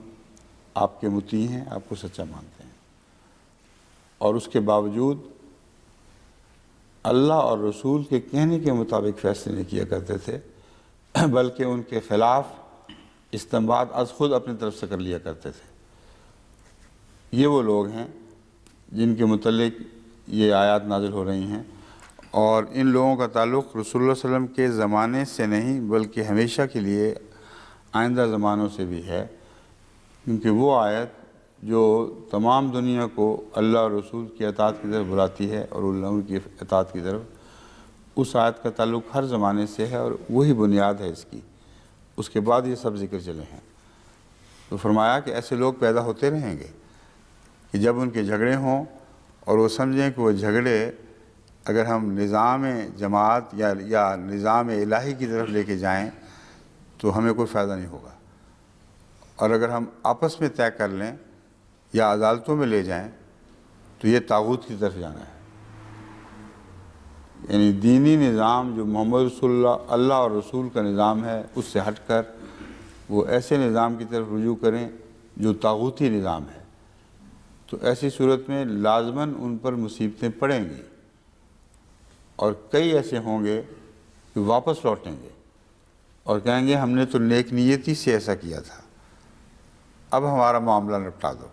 آپ کے مطیع ہیں، آپ کو سچا مانتے ہیں، اور اس کے باوجود اللہ اور رسول کے کہنے کے مطابق فیصلے نہیں کیا کرتے تھے، بلکہ ان کے خلاف استنباط از خود اپنی طرف سے کر لیا کرتے تھے۔ یہ وہ لوگ ہیں جن کے متعلق یہ آیات نازل ہو رہی ہیں، اور ان لوگوں کا تعلق رسول اللہ صلی اللہ علیہ وسلم کے زمانے سے نہیں بلکہ ہمیشہ کے لیے آئندہ زمانوں سے بھی ہے، کیونکہ وہ آیت جو تمام دنیا کو اللہ اور رسول کی اطاعت کی طرف بلاتی ہے اور ان کی اطاعت کی طرف، اس آیت کا تعلق ہر زمانے سے ہے اور وہی بنیاد ہے اس کی۔ اس کے بعد یہ سب ذکر چلے ہیں۔ تو فرمایا کہ ایسے لوگ پیدا ہوتے رہیں گے کہ جب ان کے جھگڑے ہوں اور وہ سمجھیں کہ وہ جھگڑے اگر ہم نظام جماعت یا نظام الہی کی طرف لے کے جائیں تو ہمیں کوئی فائدہ نہیں ہوگا، اور اگر ہم آپس میں طے کر لیں یا عدالتوں میں لے جائیں تو یہ طاغوت کی طرف جانا ہے۔ یعنی دینی نظام جو محمد رسول اللہ اور رسول کا نظام ہے، اس سے ہٹ کر وہ ایسے نظام کی طرف رجوع کریں جو طاغوتی نظام ہے، تو ایسی صورت میں لازماً ان پر مصیبتیں پڑیں گی، اور کئی ایسے ہوں گے کہ واپس لوٹیں گے اور کہیں گے ہم نے تو نیک نیتی سے ایسا کیا تھا، اب ہمارا معاملہ نپٹا دو،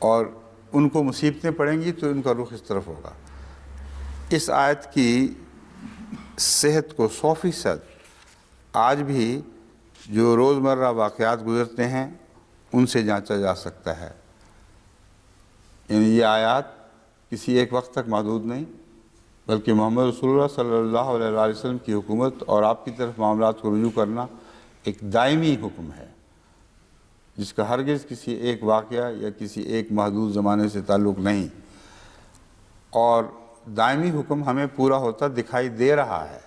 اور ان کو مصیبتیں پڑیں گی تو ان کا رخ اس طرف ہوگا۔ اس آیت کی صحت کو 100% آج بھی جو روزمرہ واقعات گزرتے ہیں ان سے جانچا جا سکتا ہے۔ یعنی یہ آیات کسی ایک وقت تک محدود نہیں، بلکہ محمد رسول اللہ صلی اللہ علیہ وآلہ وسلم کی حکومت اور آپ کی طرف معاملات کو رجوع کرنا ایک دائمی حکم ہے، جس کا ہرگز کسی ایک واقعہ یا کسی ایک محدود زمانے سے تعلق نہیں، اور دائمی حکم ہمیں پورا ہوتا دکھائی دے رہا ہے۔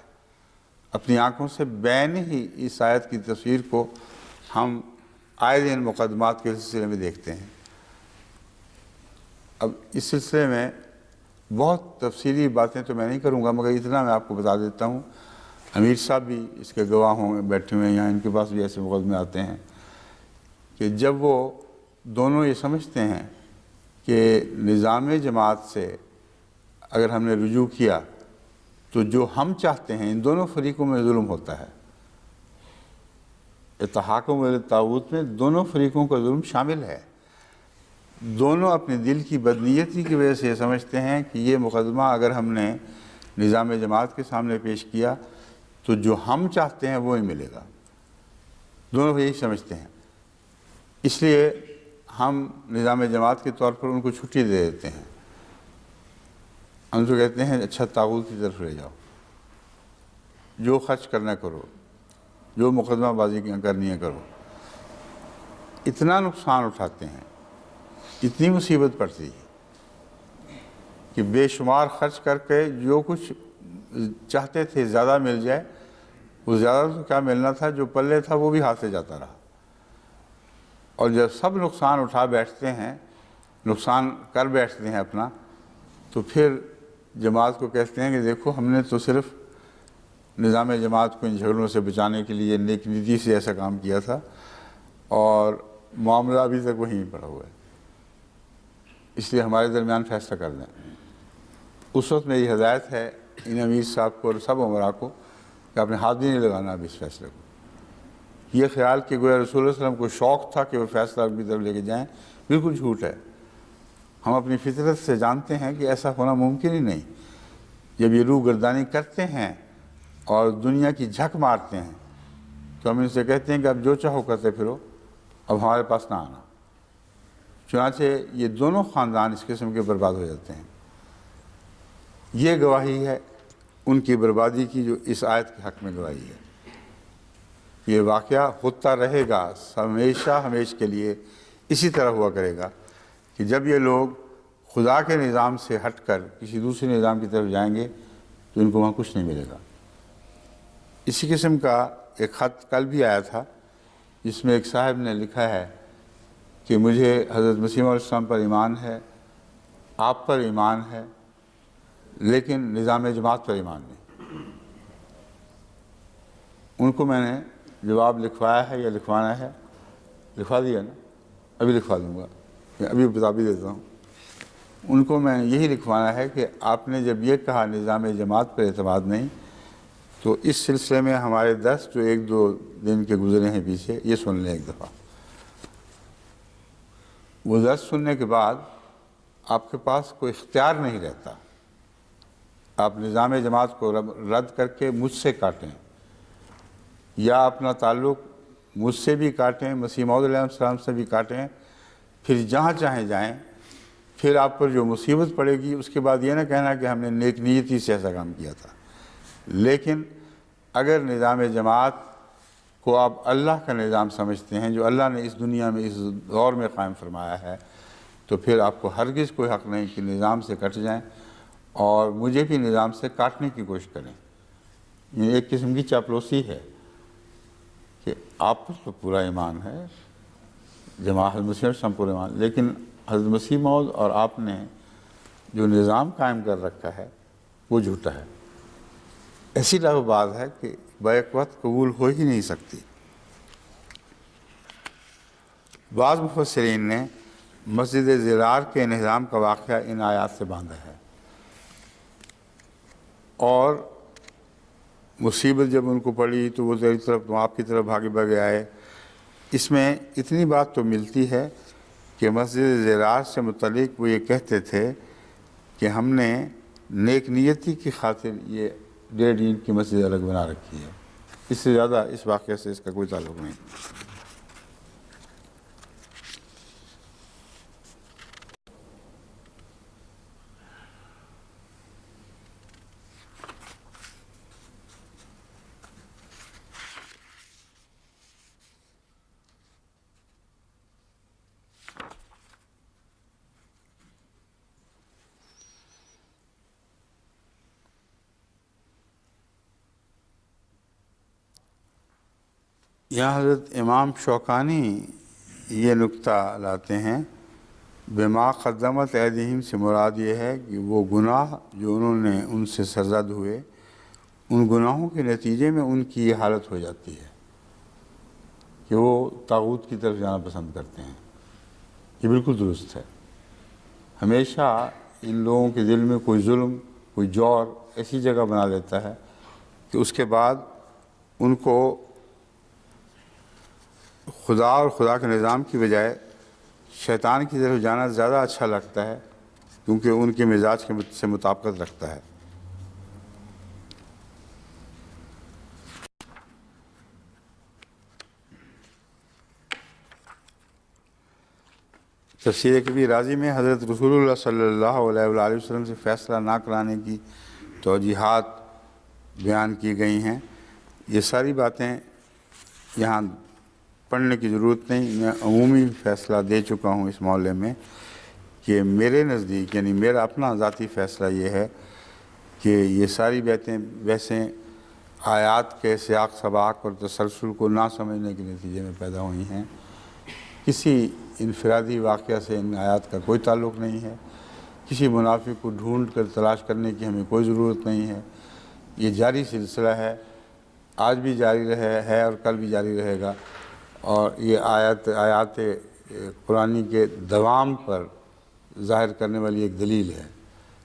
اپنی آنکھوں سے بین ہی اس آیت کی تصویر کو ہم آئے دن مقدمات کے سلسلے میں دیکھتے ہیں۔ اب اس سلسلے میں بہت تفصیلی باتیں تو میں نہیں کروں گا، مگر اتنا میں آپ کو بتا دیتا ہوں، امیر صاحب بھی اس کے گواہ ہوں بیٹھے ہوئے ہیں یہاں، ان کے پاس بھی ایسے مقدمے آتے ہیں کہ جب وہ دونوں یہ سمجھتے ہیں کہ نظام جماعت سے اگر ہم نے رجوع کیا تو جو ہم چاہتے ہیں، ان دونوں فریقوں میں ظلم ہوتا ہے۔ اتحاکم الطاغوت میں دونوں فریقوں کا ظلم شامل ہے۔ دونوں اپنے دل کی بدنیتی کی وجہ سے یہ سمجھتے ہیں کہ یہ مقدمہ اگر ہم نے نظام جماعت کے سامنے پیش کیا تو جو ہم چاہتے ہیں وہی ملے گا، دونوں یہی سمجھتے ہیں۔ اس لیے ہم نظام جماعت کے طور پر ان کو چھٹی دے دیتے ہیں، ہم تو کہتے ہیں اچھا طاغوت کی طرف لے جاؤ، جو خرچ کرنا کرو، جو مقدمہ بازی کرنی ہے کرو۔ اتنا نقصان اٹھاتے ہیں، اتنی مصیبت پڑتی ہے کہ بے شمار خرچ کر کے جو کچھ چاہتے تھے زیادہ مل جائے، وہ زیادہ تو کیا ملنا تھا، جو پلے تھا وہ بھی ہاتھ سے جاتا رہا۔ اور جب سب نقصان اٹھا بیٹھتے ہیں، نقصان کر بیٹھتے ہیں اپنا، تو پھر جماعت کو کہتے ہیں کہ دیکھو ہم نے تو صرف نظام جماعت کو ان جھگڑوں سے بچانے کے لیے نیک نیتی سے ایسا کام کیا تھا، اور معاملہ ابھی تک وہیں پڑا ہوا ہے، اس لیے ہمارے درمیان فیصلہ کر دیں۔ اس وقت میری ہدایت ہے ان امیر صاحب کو اور سب امراء کو کہ آپ نے ہاتھ بھی نہیں لگانا اب اس فیصلے کو۔ یہ خیال کہ گویا رسول اللہ صلی اللہ علیہ وسلم کو شوق تھا کہ وہ فیصلہ اپنی طرف لے کے جائیں، بالکل جھوٹ ہے۔ ہم اپنی فطرت سے جانتے ہیں کہ ایسا ہونا ممکن ہی نہیں۔ جب یہ روح گردانی کرتے ہیں اور دنیا کی جھک مارتے ہیں تو ہم ان سے کہتے ہیں کہ اب جو چاہو کرتے پھرو، اب ہمارے پاس نہ آنا۔ چنانچہ یہ دونوں خاندان اس قسم کے برباد ہو جاتے ہیں۔ یہ گواہی ہے ان کی بربادی کی جو اس آیت کے حق میں گواہی ہے۔ یہ واقعہ ہوتا رہے گا ہمیشہ ہمیشہ کے لیے، اسی طرح ہوا کرے گا کہ جب یہ لوگ خدا کے نظام سے ہٹ کر کسی دوسرے نظام کی طرف جائیں گے تو ان کو وہاں کچھ نہیں ملے گا۔ اسی قسم کا ایک خط کل بھی آیا تھا، جس میں ایک صاحب نے لکھا ہے کہ مجھے حضرت مسیح علیہ السلام پر ایمان ہے، آپ پر ایمان ہے، لیکن نظام جماعت پر ایمان نہیں۔ ان کو میں نے جواب لکھوایا ہے یا لکھوانا ہے، لکھوا دیا نا، ابھی لکھوا دوں گا، ابھی بتا بھی دیتا ہوں۔ ان کو میں یہی لکھوانا ہے کہ آپ نے جب یہ کہا نظام جماعت پر اعتماد نہیں، تو اس سلسلے میں ہمارے درس جو ایک دو دن کے گزرے ہیں پیچھے، یہ سن لیں ایک دفعہ۔ وہ درس سننے کے بعد آپ کے پاس کوئی اختیار نہیں رہتا، آپ نظام جماعت کو رد کر کے مجھ سے کاٹیں، یا اپنا تعلق مجھ سے بھی کاٹیں، مسیح موعود علیہ السلام سے بھی کاٹیں، پھر جہاں چاہیں جائیں، پھر آپ پر جو مصیبت پڑے گی اس کے بعد یہ نہ کہنا کہ ہم نے نیک نیتی سے ایسا کام کیا تھا۔ لیکن اگر نظام جماعت کو آپ اللہ کا نظام سمجھتے ہیں جو اللہ نے اس دنیا میں اس دور میں قائم فرمایا ہے، تو پھر آپ کو ہرگز کوئی حق نہیں کہ نظام سے کٹ جائیں اور مجھے بھی نظام سے کاٹنے کی کوشش کریں۔ یہ ایک قسم کی چاپلوسی ہے کہ آپ پر تو پورا ایمان ہے، جماعت مسلم سب پورا ایمان، لیکن حضرت مسیح موعود اور آپ نے جو نظام قائم کر رکھا ہے وہ جھوٹا ہے۔ ایسی لغو بات ہے کہ بیک وقت قبول ہو ہی نہیں سکتی۔ بعض مفسرین نے مسجد زرار کے انہدام کا واقعہ ان آیات سے باندھا ہے، اور مصیبت جب ان کو پڑی تو وہ تیری طرف تو آپ کی طرف بھاگے بھاگے آئے۔ اس میں اتنی بات تو ملتی ہے کہ مسجد زرار سے متعلق وہ یہ کہتے تھے کہ ہم نے نیک نیتی کی خاطر یہ 1.5 اینٹ کی مسجد الگ بنا رکھی ہے، اس سے زیادہ اس واقعے سے اس کا کوئی تعلق نہیں۔ یہاں حضرت امام شوکانی یہ نکتہ لاتے ہیں، بما قدمت ایدیہم سے مراد یہ ہے کہ وہ گناہ جو انہوں نے ان سے سرزد ہوئے، ان گناہوں کے نتیجے میں ان کی یہ حالت ہو جاتی ہے کہ وہ طاغوت کی طرف جانا پسند کرتے ہیں۔ یہ بالکل درست ہے۔ ہمیشہ ان لوگوں کے دل میں کوئی ظلم، کوئی جور ایسی جگہ بنا لیتا ہے کہ اس کے بعد ان کو خدا اور خدا کے نظام کی بجائے شیطان کی طرف جانا زیادہ اچھا لگتا ہے، کیونکہ ان کے مزاج سے مطابقت رکھتا ہے۔ تفسیر کبیر رازی میں حضرت رسول اللہ صلی اللہ علیہ وآلہ وسلم سے فیصلہ نہ کرانے کی توجیحات بیان کی گئی ہیں۔ یہ ساری باتیں یہاں پڑھنے کی ضرورت نہیں، میں عمومی فیصلہ دے چکا ہوں اس معاملے میں کہ میرے نزدیک، یعنی میرا اپنا ذاتی فیصلہ یہ ہے کہ یہ ساری بحثیں آیات کے سیاق سباق اور تسلسل کو نہ سمجھنے کے نتیجے میں پیدا ہوئی ہیں۔ کسی انفرادی واقعہ سے ان آیات کا کوئی تعلق نہیں ہے، کسی منافق کو ڈھونڈ کر تلاش کرنے کی ہمیں کوئی ضرورت نہیں ہے۔ یہ جاری سلسلہ ہے، آج بھی جاری ہے اور کل بھی جاری رہے گا، اور یہ آیات قرآنی کے دوام پر ظاہر کرنے والی ایک دلیل ہے،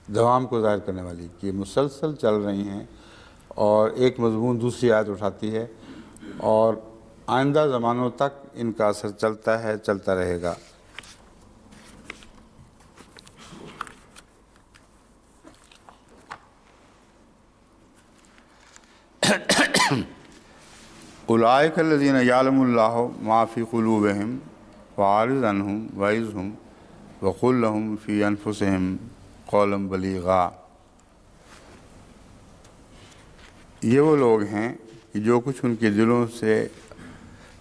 دوام کو ظاہر کرنے والی، کہ مسلسل چل رہی ہیں اور ایک مضمون دوسری آیت اٹھاتی ہے، اور آئندہ زمانوں تک ان کا اثر چلتا ہے، چلتا رہے گا۔ اولئک الذین یعلم اللہ ما فی قلوبہم فاعرض عنہم وعظہم وقل لہم فی انفسہم قولا بلیغا۔ یہ وہ لوگ ہیں کہ جو کچھ ان کے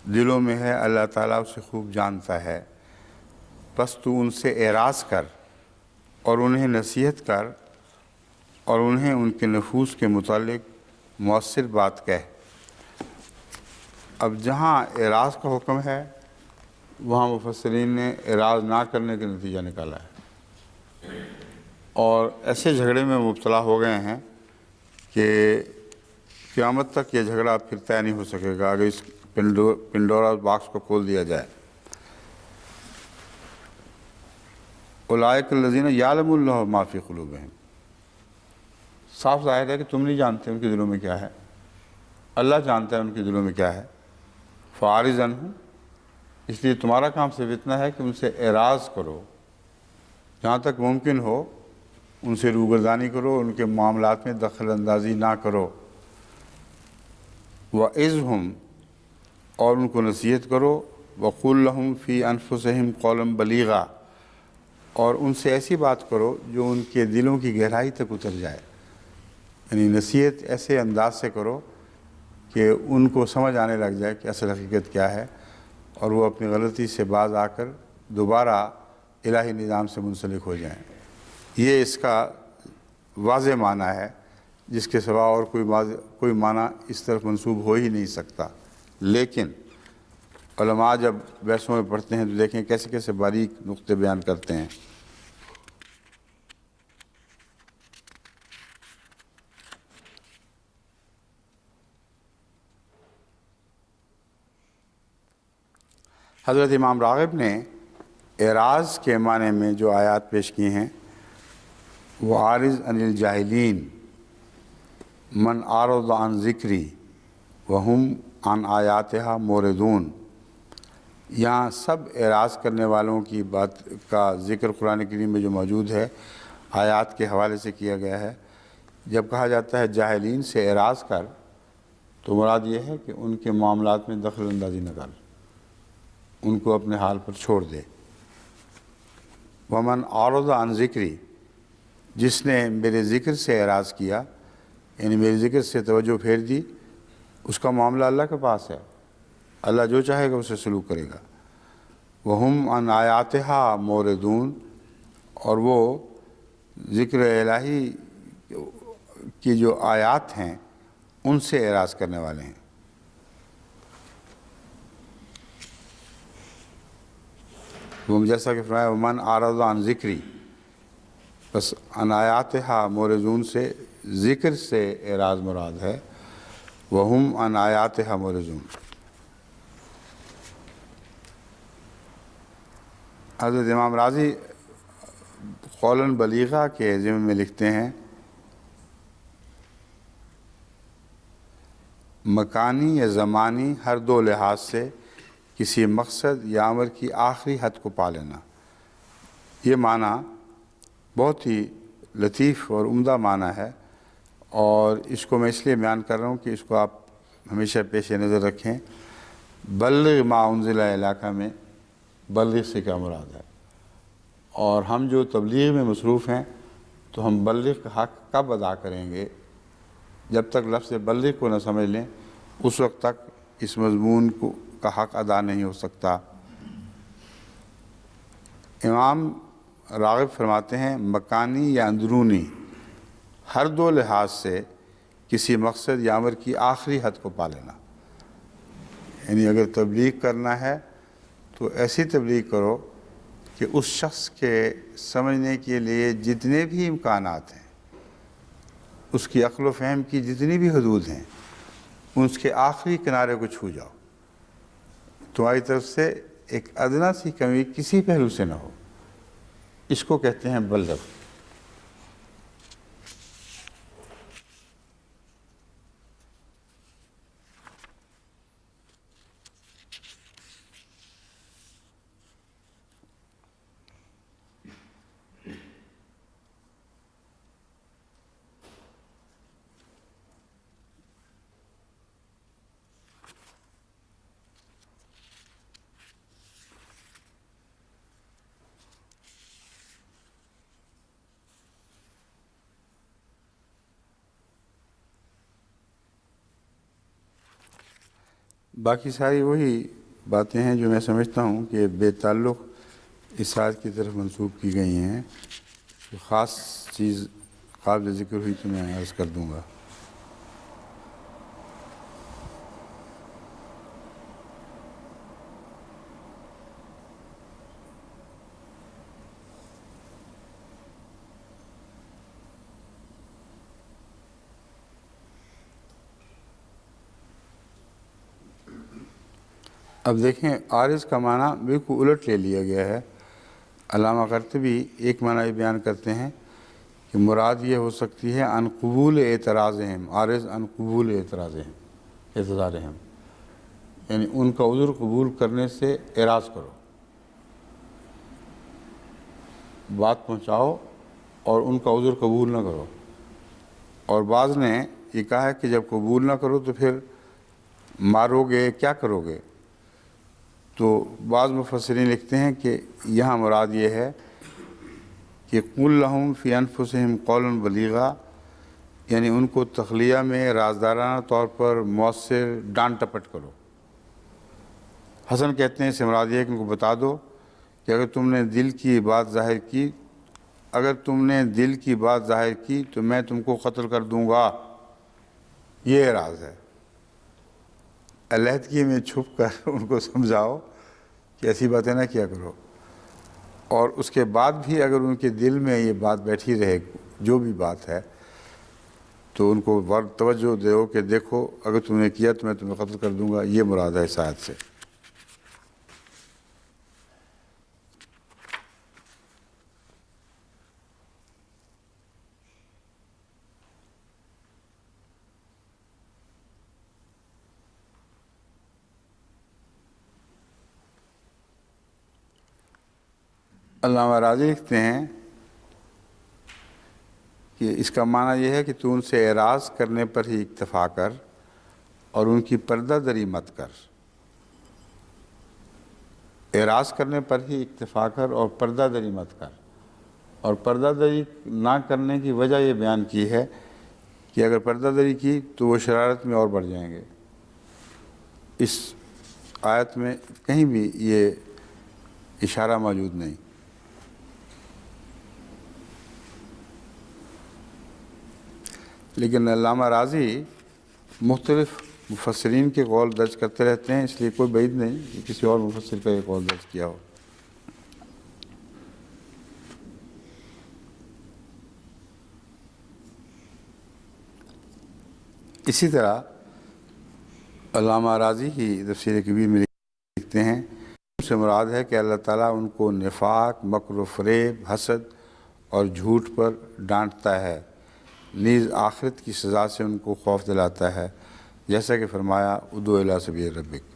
دلوں میں ہے اللہ تعالیٰ اسے خوب جانتا ہے، پس تو ان سے اعراض کر اور انہیں نصیحت کر اور انہیں ان کے نفوس کے متعلق مؤثر بات کہہ۔ اب جہاں اعراض کا حکم ہے وہاں مفسرین نے اعراض نہ کرنے کا نتیجہ نکالا ہے، اور ایسے جھگڑے میں مبتلا ہو گئے ہیں کہ قیامت تک یہ جھگڑا پھر طے نہیں ہو سکے گا اگر اس پنڈورا باکس کو کھول دیا جائے۔ اولئک الذین یعلم اللہ ما فی قلوبہم، صاف ظاہر ہے کہ تم نہیں جانتے ان کے دلوں میں کیا ہے، اللہ جانتا ہے ان کے دلوں میں کیا ہے۔ فاعرض عنہم، اس لیے تمہارا کام صرف اتنا ہے کہ ان سے اعراض کرو، جہاں تک ممکن ہو ان سے روگردانی کرو، ان کے معاملات میں دخل اندازی نہ کرو۔ وعظہم، اور ان کو نصیحت کرو، وقل لہم فی انفسہم قولا بلیغا، اور ان سے ایسی بات کرو جو ان کے دلوں کی گہرائی تک اتر جائے، یعنی نصیحت ایسے انداز سے کرو کہ ان کو سمجھ آنے لگ جائے کہ اصل حقیقت کیا ہے، اور وہ اپنی غلطی سے باز آ کر دوبارہ الہی نظام سے منسلک ہو جائیں۔ یہ اس کا واضح معنی ہے، جس کے سوا اور کوئی معنی اس طرف منسوب ہو ہی نہیں سکتا۔ لیکن علماء جب بحثوں میں پڑھتے ہیں تو دیکھیں کیسے کیسے باریک نقطے بیان کرتے ہیں۔ حضرت امام راغب نے اعراض کے معنی میں جو آیات پیش کی ہیں، وہ عارض عن الجاہلین من اعرض عن ذکری وہم عن آیاتہا موردون، یہاں سب اعراض کرنے والوں کی بات کا ذکر قرآن کریم میں جو موجود ہے آیات کے حوالے سے کیا گیا ہے۔ جب کہا جاتا ہے جاہلین سے اعراض کر، تو مراد یہ ہے کہ ان کے معاملات میں دخل اندازی نہ کر، ان کو اپنے حال پر چھوڑ دے۔ ومن اعرض عن ذکری، جس نے میرے ذکر سے اعراض کیا، یعنی میرے ذکر سے توجہ پھیر دی، اس کا معاملہ اللہ کے پاس ہے، اللہ جو چاہے گا اسے سلوک کرے گا۔ وہم عن آیاتہا موردون، اور وہ ذکر الہی کی جو آیات ہیں ان سے اعراض کرنے والے ہیں۔ وہ جیسا کہ فرمایا ومن اعرض عن ذکری، بس عن آیاتہا موردون سے ذکر سے اعراض مراد ہے، وہم عن آیاتہا موردون۔ حضرت امام راضی قولاً بلیغہ کے ضمن میں لکھتے ہیں، مکانی یا زمانی ہر دو لحاظ سے کسی مقصد یا امر کی آخری حد کو پا لینا۔ یہ معنی بہت ہی لطیف اور عمدہ معنی ہے، اور اس کو میں اس لیے بیان کر رہا ہوں کہ اس کو آپ ہمیشہ پیش نظر رکھیں۔ بلغ ما انزل الیک میں بلغ سے کیا مراد ہے، اور ہم جو تبلیغ میں مصروف ہیں تو ہم بلغ کا حق کب ادا کریں گے؟ جب تک لفظ بلغ کو نہ سمجھ لیں اس وقت تک اس مضمون کا حق ادا نہیں ہو سکتا۔ امام راغب فرماتے ہیں مکانی یا اندرونی ہر دو لحاظ سے کسی مقصد یا امر کی آخری حد کو پا لینا، یعنی اگر تبلیغ کرنا ہے تو ایسی تبلیغ کرو کہ اس شخص کے سمجھنے کے لیے جتنے بھی امکانات ہیں، اس کی عقل و فہم کی جتنی بھی حدود ہیں، اس کے آخری کنارے کو چھو جاؤ، تمہاری طرف سے ایک ادنا سی کمی کسی پہلو سے نہ ہو۔ اس کو کہتے ہیں بلغ۔ باقی ساری وہی باتیں ہیں جو میں سمجھتا ہوں کہ بے تعلق اس آیت کی طرف منسوب کی گئی ہیں۔ جو خاص چیز قابل ذکر ہوئی تو میں عرض کر دوں گا۔ اب دیکھیں عارض کا معنی بالکل الٹ لے لیا گیا ہے۔ علامہ قرطبی ایک معنی یہ بیان کرتے ہیں کہ مراد یہ ہو سکتی ہے عن قبول اعتراضہم، عارض عن قبول اعتراضہم، یعنی ان کا عذر قبول کرنے سے اعراض کرو، بات پہنچاؤ اور ان کا عذر قبول نہ کرو۔ اور بعض نے یہ کہا ہے کہ جب قبول نہ کرو تو پھر مارو گے، کیا کرو گے؟ تو بعض مفسرین لکھتے ہیں کہ یہاں مراد یہ ہے کہ قل لہم فی انفسہم قولا بلیغا، یعنی ان کو تخلیہ میں رازدارانہ طور پر مؤثر ڈانٹ ٹپٹ کرو۔ حسن کہتے ہیں اس سے مراد یہ ہے کہ ان کو بتا دو کہ اگر تم نے دل کی بات ظاہر کی تو میں تم کو قتل کر دوں گا۔ یہ اعراض ہے۔ علیحدگی میں چھپ کر ان کو سمجھاؤ کہ ایسی باتیں نہ کیا کرو، اور اس کے بعد بھی اگر ان کے دل میں یہ بات بیٹھی رہے جو بھی بات ہے تو ان کو توجہ دو کہ دیکھو اگر تم نے کیا تو میں تمہیں قتل کر دوں گا۔ یہ مراد ہے اس آیت سے۔ علامہ راضی لکھتے ہیں کہ اس کا معنی یہ ہے کہ تو ان سے اعراض کرنے پر ہی اکتفا کر اور ان کی پردہ دری مت کر، اعراض کرنے پر ہی اکتفا کر اور پردہ دری مت کر۔ اور پردہ دری نہ کرنے کی وجہ یہ بیان کی ہے کہ اگر پردہ دری کی تو وہ شرارت میں اور بڑھ جائیں گے۔ اس آیت میں کہیں بھی یہ اشارہ موجود نہیں۔ لیکن علامہ راضی مختلف مفسرین کے قول درج کرتے رہتے ہیں، اس لیے کوئی بعید نہیں کہ کسی اور مفسر کا یہ قول درج کیا ہو۔ اسی طرح علامہ راضی کی تفسیر کبیر میں لکھتے ہیں، اس سے مراد ہے کہ اللہ تعالیٰ ان کو نفاق، مکر و فریب، حسد اور جھوٹ پر ڈانٹتا ہے، نیز آخرت کی سزا سے ان کو خوف دلاتا ہے، جیسا کہ فرمایا ادعو الی سبیل ربک۔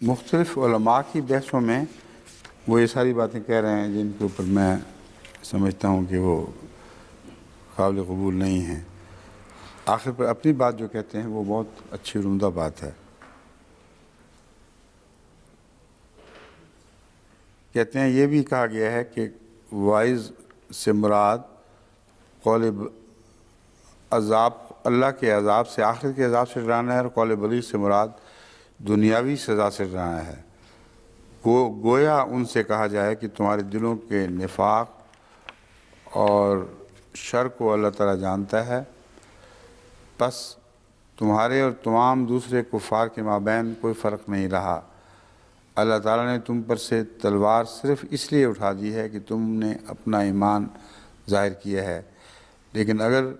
مختلف علماء کی بحثوں میں وہ یہ ساری باتیں کہہ رہے ہیں جن کے اوپر میں سمجھتا ہوں کہ وہ قابل قبول نہیں ہیں۔ آخر پر اپنی بات جو کہتے ہیں وہ بہت اچھی اور عمدہ بات ہے۔ کہتے ہیں یہ بھی کہا گیا ہے کہ وائز سے مراد قول عذاب، اللہ کے عذاب سے، آخرت کے عذاب سے ڈرانا ہے، اور قول بلیغ سے مراد دنیاوی سزا سے ڈرانا ہے۔ گویا ان سے کہا جائے کہ تمہارے دلوں کے نفاق اور شر کو اللہ تعالیٰ جانتا ہے، پس تمہارے اور تمام دوسرے کفار کے مابین کوئی فرق نہیں رہا۔ اللہ تعالیٰ نے تم پر سے تلوار صرف اس لیے اٹھا دی ہے کہ تم نے اپنا ایمان ظاہر کیا ہے، لیکن اگر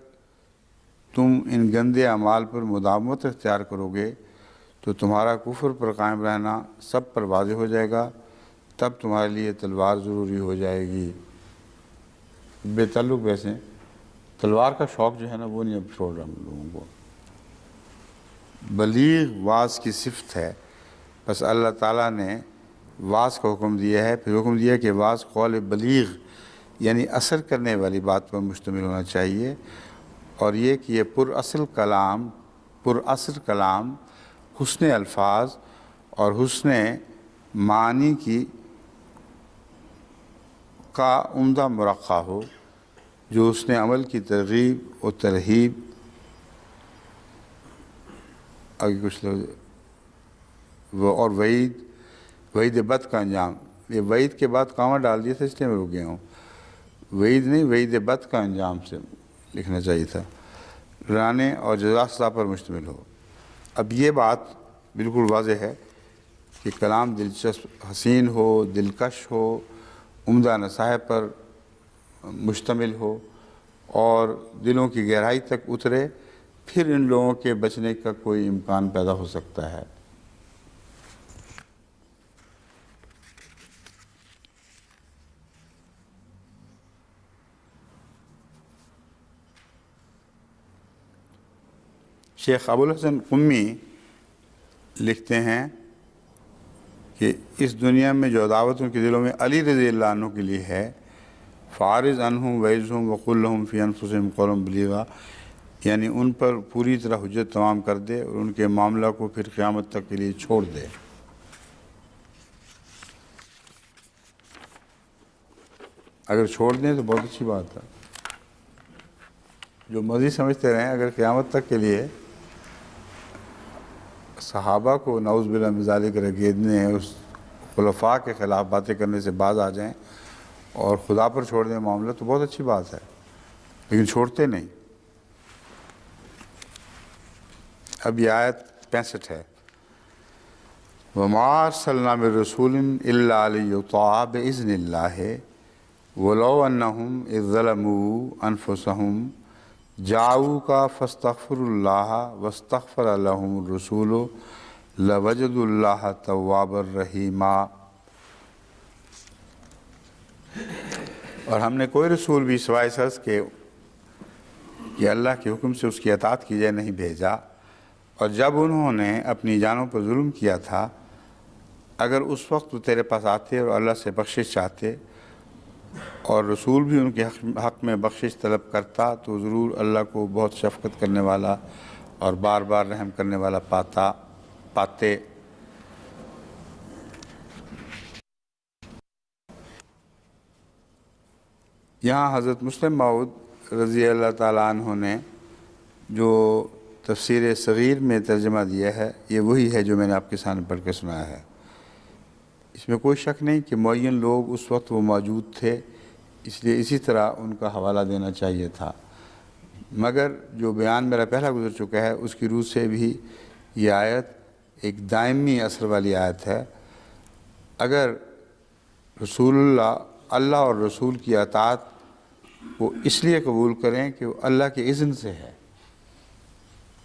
تم ان گندے اعمال پر مداومت اختیار کرو گے تو تمہارا کفر پر قائم رہنا سب پر واضح ہو جائے گا، تب تمہارے لیے تلوار ضروری ہو جائے گی۔ بے تعلق ویسے تلوار کا شوق جو ہے نا وہ نہیں اب چھوڑ رہا ہم لوگوں کو۔ بلیغ واعظ کی صفت ہے، بس اللہ تعالیٰ نے واعظ کا حکم دیا ہے، پھر حکم دیا کہ واعظ قول بلیغ یعنی اثر کرنے والی بات پر مشتمل ہونا چاہیے، اور یہ کہ یہ پر اثر کلام حسن الفاظ اور حسن معنی کا عمدہ مرقع ہو، جو حسن عمل کی ترغیب و ترہیب، آگے کچھ لوگ اور وعید بد کا انجام، یہ وعید کے بعد کامہ ڈال دیا تھا اس لیے میں رک گیا ہوں، وعید نہیں وعید بد کا انجام سے لکھنا چاہیے تھا، ڈرانے اور جزا سزا پر مشتمل ہو۔ اب یہ بات بالکل واضح ہے کہ کلام دلچسپ، حسین ہو، دلکش ہو، عمدہ نصائح پر مشتمل ہو اور دلوں کی گہرائی تک اترے، پھر ان لوگوں کے بچنے کا کوئی امکان پیدا ہو سکتا ہے۔ شیخ ابو الحسن قمی لکھتے ہیں کہ اس دنیا میں جو عداوت ان کے دلوں میں علی رضی اللہ عنہ کے لیے ہے، فارض عنہم وعظہم وقل لہم فی انفسہم قولا بلیغا، یعنی ان پر پوری طرح حجت تمام کر دے اور ان کے معاملہ کو پھر قیامت تک کے لیے چھوڑ دے۔ اگر چھوڑ دیں تو بہت اچھی بات ہے، جو مرضی سمجھتے رہیں، اگر قیامت تک کے لیے صحابہ کو نعوذ باللہ من ذالک رگیدنے، اس خلفاء کے خلاف باتیں کرنے سے باز آ جائیں اور خدا پر چھوڑ دیں معاملہ، تو بہت اچھی بات ہے، لیکن چھوڑتے نہیں۔ اب یہ آیت 65 ہے۔ وَمَا أَرْسَلْنَا مِن رَّسُولٍ إِلَّا لِيُطَاعَ بِإِذْنِ اللَّهِ وَلَوْ أَنَّهُمْ إِذ ظَّلَمُوا أَنفُسَهُمْ جَاءُوكَ فَاسْتَغْفِرُوا اللَّهَ وَاسْتَغْفَرَ لَهُمُ الرَّسُولُ لَوَجَدُوا اللَّهَ تَوَّابًا رَحِيمًا۔ اور ہم نے کوئی رسول بھی سوائے اس عرض کے کہ اللہ کے حکم سے اس کی اطاعت کی جائے نہیں بھیجا، اور جب انہوں نے اپنی جانوں پر ظلم کیا تھا اگر اس وقت وہ تیرے پاس آتے اور اللہ سے بخشش چاہتے اور رسول بھی ان کے حق میں بخشش طلب کرتا تو ضرور اللہ کو بہت شفقت کرنے والا اور بار بار رحم کرنے والا پاتے۔ یہاں حضرت مسلم موعود رضی اللہ تعالیٰ عنہ نے جو تفسیر صغیر میں ترجمہ دیا ہے یہ وہی ہے جو میں نے آپ کے سامنے پڑھ کے سنایا ہے۔ اس میں کوئی شک نہیں کہ معین لوگ اس وقت وہ موجود تھے، اس لیے اسی طرح ان کا حوالہ دینا چاہیے تھا، مگر جو بیان میرا پہلا گزر چکا ہے اس کی روح سے بھی یہ آیت ایک دائمی اثر والی آیت ہے۔ اگر رسول اللہ اور رسول کی اطاعت وہ اس لیے قبول کریں کہ وہ اللہ کے اذن سے ہے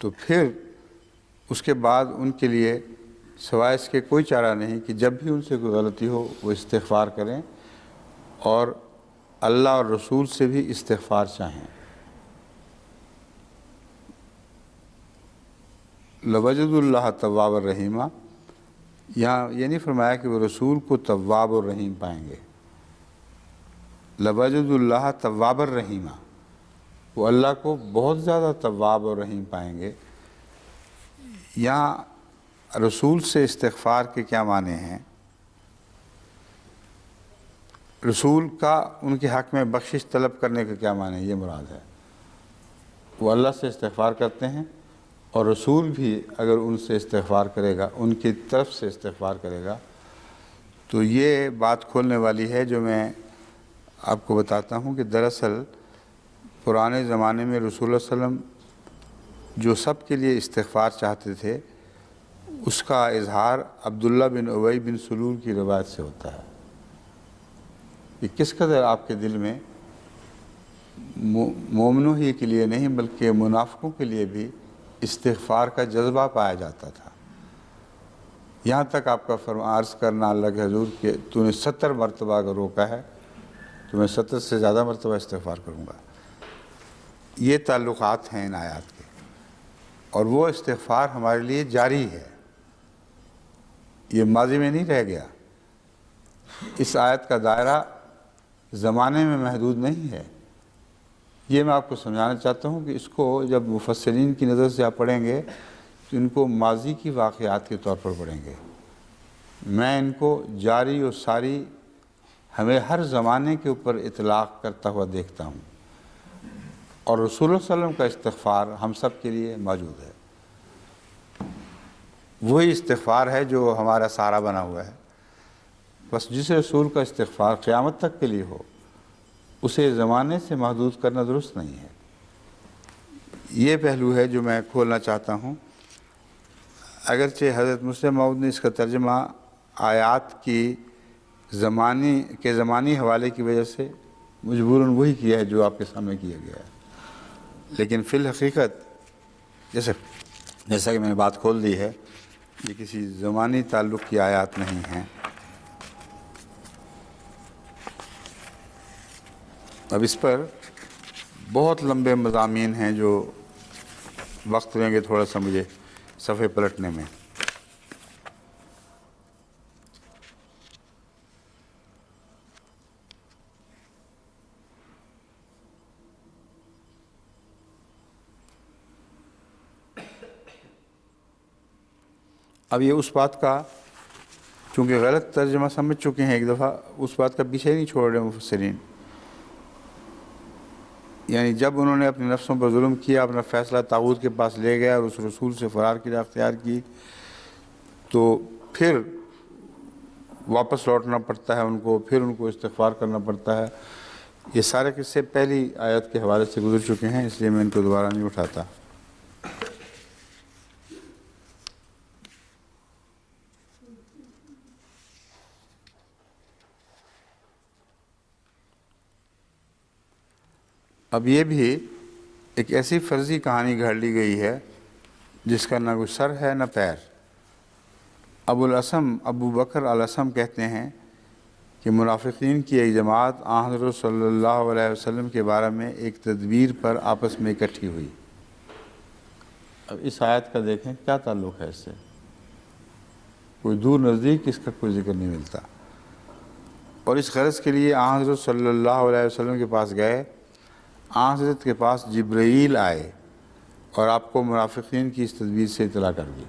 تو پھر اس کے بعد ان کے لیے سوائے اس کے کوئی چارہ نہیں کہ جب بھی ان سے کوئی غلطی ہو وہ استغفار کریں اور اللہ اور رسول سے بھی استغفار چاہیں۔ لَوَجَدُوا اللَّهَ تَوَّابًا رَحِيمًا، یہاں یہ نہیں فرمایا کہ وہ رسول کو تواب اور رحیم پائیں گے۔ لَوَجَدُوا اللَّهَ تَوَّابًا رَحِيمًا، وہ اللہ کو بہت زیادہ تواب اور رحیم پائیں گے۔ یہاں رسول سے استغفار کے کیا معنی ہیں؟ رسول کا ان کے حق میں بخشش طلب کرنے کا کیا معنی ہے؟ یہ مراد ہے وہ اللہ سے استغفار کرتے ہیں اور رسول بھی اگر ان سے استغفار کرے گا، ان کی طرف سے استغفار کرے گا تو یہ بات کھولنے والی ہے جو میں آپ کو بتاتا ہوں کہ دراصل پرانے زمانے میں رسول اللہ صلی اللہ علیہ وسلم جو سب کے لیے استغفار چاہتے تھے اس کا اظہار عبداللہ بن ابی بن سلول کی روایت سے ہوتا ہے کہ کس قدر آپ کے دل میں مومنوں ہی کے لیے نہیں بلکہ منافقوں کے لیے بھی استغفار کا جذبہ پایا جاتا تھا، یہاں تک آپ کا عرض کرنا اللہ کے حضور کہ تو نے 70 مرتبہ اگر روکا ہے تو میں 70 سے زیادہ مرتبہ استغفار کروں گا۔ یہ تعلقات ہیں ان آیات کے، اور وہ استغفار ہمارے لیے جاری ہے، یہ ماضی میں نہیں رہ گیا۔ اس آیت کا دائرہ زمانے میں محدود نہیں ہے، یہ میں آپ کو سمجھانا چاہتا ہوں کہ اس کو جب مفسرین کی نظر سے آپ پڑھیں گے تو ان کو ماضی کی واقعات کے طور پر پڑھیں گے، میں ان کو جاری و ساری ہمیں ہر زمانے کے اوپر اطلاق کرتا ہوا دیکھتا ہوں، اور رسول اللہ صلی اللہ علیہ وسلم کا استغفار ہم سب کے لیے موجود ہے۔ وہی استغفار ہے جو ہمارا سہارا بنا ہوا ہے، بس جس رسول کا استغفار قیامت تک کے لیے ہو اسے زمانے سے محدود کرنا درست نہیں ہے۔ یہ پہلو ہے جو میں کھولنا چاہتا ہوں۔ اگرچہ حضرت مسلم موعود نے اس کا ترجمہ آیات کی زمانی حوالے کی وجہ سے مجبوراً وہی کیا ہے جو آپ کے سامنے کیا گیا ہے، لیکن فی الحقیقت جیسا کہ میں نے بات کھول دی ہے یہ کسی زمانی تعلق کی آیات نہیں ہیں۔ اب اس پر بہت لمبے مضامین ہیں جو وقت لیں گے تھوڑا سا مجھے صفحے پلٹنے میں۔ اب یہ اس بات کا چونکہ غلط ترجمہ سمجھ چکے ہیں ایک دفعہ، اس بات کا پیچھے نہیں چھوڑ رہے مفسرین، یعنی جب انہوں نے اپنے نفسوں پر ظلم کیا، اپنا فیصلہ طاغوت کے پاس لے گیا اور اس رسول سے فرار کی راہ اختیار کی تو پھر واپس لوٹنا پڑتا ہے ان کو، پھر ان کو استغفار کرنا پڑتا ہے۔ یہ سارے قصے پہلی آیت کے حوالے سے گزر چکے ہیں، اس لیے میں ان کو دوبارہ نہیں اٹھاتا۔ اب یہ بھی ایک ایسی فرضی کہانی گھڑ لی گئی ہے جس کا نہ کوئی سر ہے نہ پیر۔ ابو بکر الاسم کہتے ہیں کہ منافقین کی ایک جماعت حضرت صلی اللہ علیہ وسلم کے بارے میں ایک تدبیر پر آپس میں اکٹھی ہوئی۔ اب اس آیت کا دیکھیں کیا تعلق ہے اس سے، کوئی دور نزدیک اس کا کوئی ذکر نہیں ملتا۔ اور اس غرض کے لیے حضرت صلی اللہ علیہ وسلم کے پاس گئے۔ حضرت کے پاس جبرائیل آئے اور آپ کو منافقین کی اس تدبیر سے اطلاع کر دی۔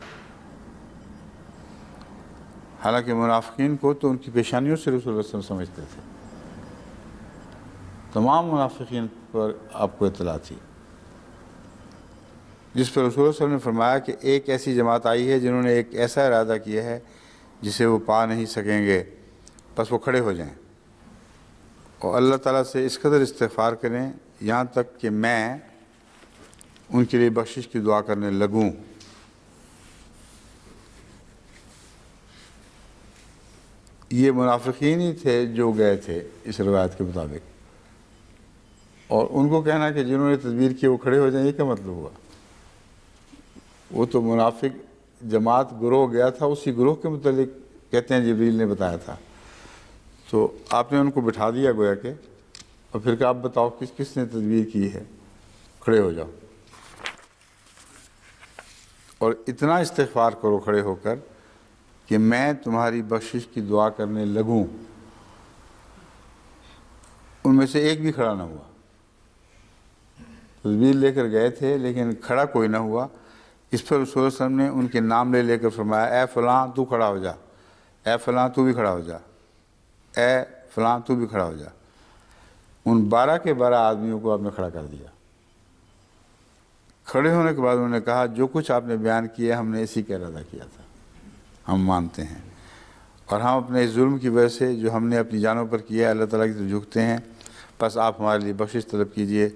حالانکہ منافقین کو تو ان کی پیشانیوں سے رسول اللہ صلی اللہ علیہ وسلم سمجھتے تھے، تمام منافقین پر آپ کو اطلاع تھی، جس پر رسول اللہ صلی اللہ علیہ وسلم نے فرمایا کہ ایک ایسی جماعت آئی ہے جنہوں نے ایک ایسا ارادہ کیا ہے جسے وہ پا نہیں سکیں گے، بس وہ کھڑے ہو جائیں اور اللہ تعالیٰ سے اس قدر استغفار کریں یہاں تک کہ میں ان کے لیے بخشش کی دعا کرنے لگوں۔ یہ منافقین ہی تھے جو گئے تھے اس روایت کے مطابق، اور ان کو کہنا کہ جنہوں نے تدبیر کی وہ کھڑے ہو جائیں، یہ کیا مطلب ہوا؟ وہ تو منافق جماعت گروہ گیا تھا، اسی گروہ کے متعلق کہتے ہیں جبریل نے بتایا تھا، تو آپ نے ان کو بٹھا دیا گویا کہ، اور پھر کہ آپ بتاؤ کس کس نے تدبیر کی ہے، کھڑے ہو جاؤ اور اتنا استغفار کرو کھڑے ہو کر کہ میں تمہاری بخشش کی دعا کرنے لگوں۔ ان میں سے ایک بھی کھڑا نہ ہوا، تدبیر لے کر گئے تھے لیکن کھڑا کوئی نہ ہوا۔ اس پر رسول اللہ صلی اللہ علیہ وسلم نے ان کے نام لے کر فرمایا، اے فلاں تو کھڑا ہو جا، اے فلاں تو بھی کھڑا ہو جا، اے فلاں تو بھی کھڑا ہو جا۔ ان 12 کے 12 آدمیوں کو آپ نے کھڑا کر دیا۔ کھڑے ہونے کے بعد انہوں نے کہا جو کچھ آپ نے بیان کیا ہم نے اسی کا ارادہ کیا تھا، ہم مانتے ہیں، اور ہم اپنے اس ظلم کی وجہ سے جو ہم نے اپنی جانوں پر کیا ہے اللہ تعالیٰ کی طرف جھکتے ہیں، بس آپ ہمارے لیے بخشش طلب کیجئے۔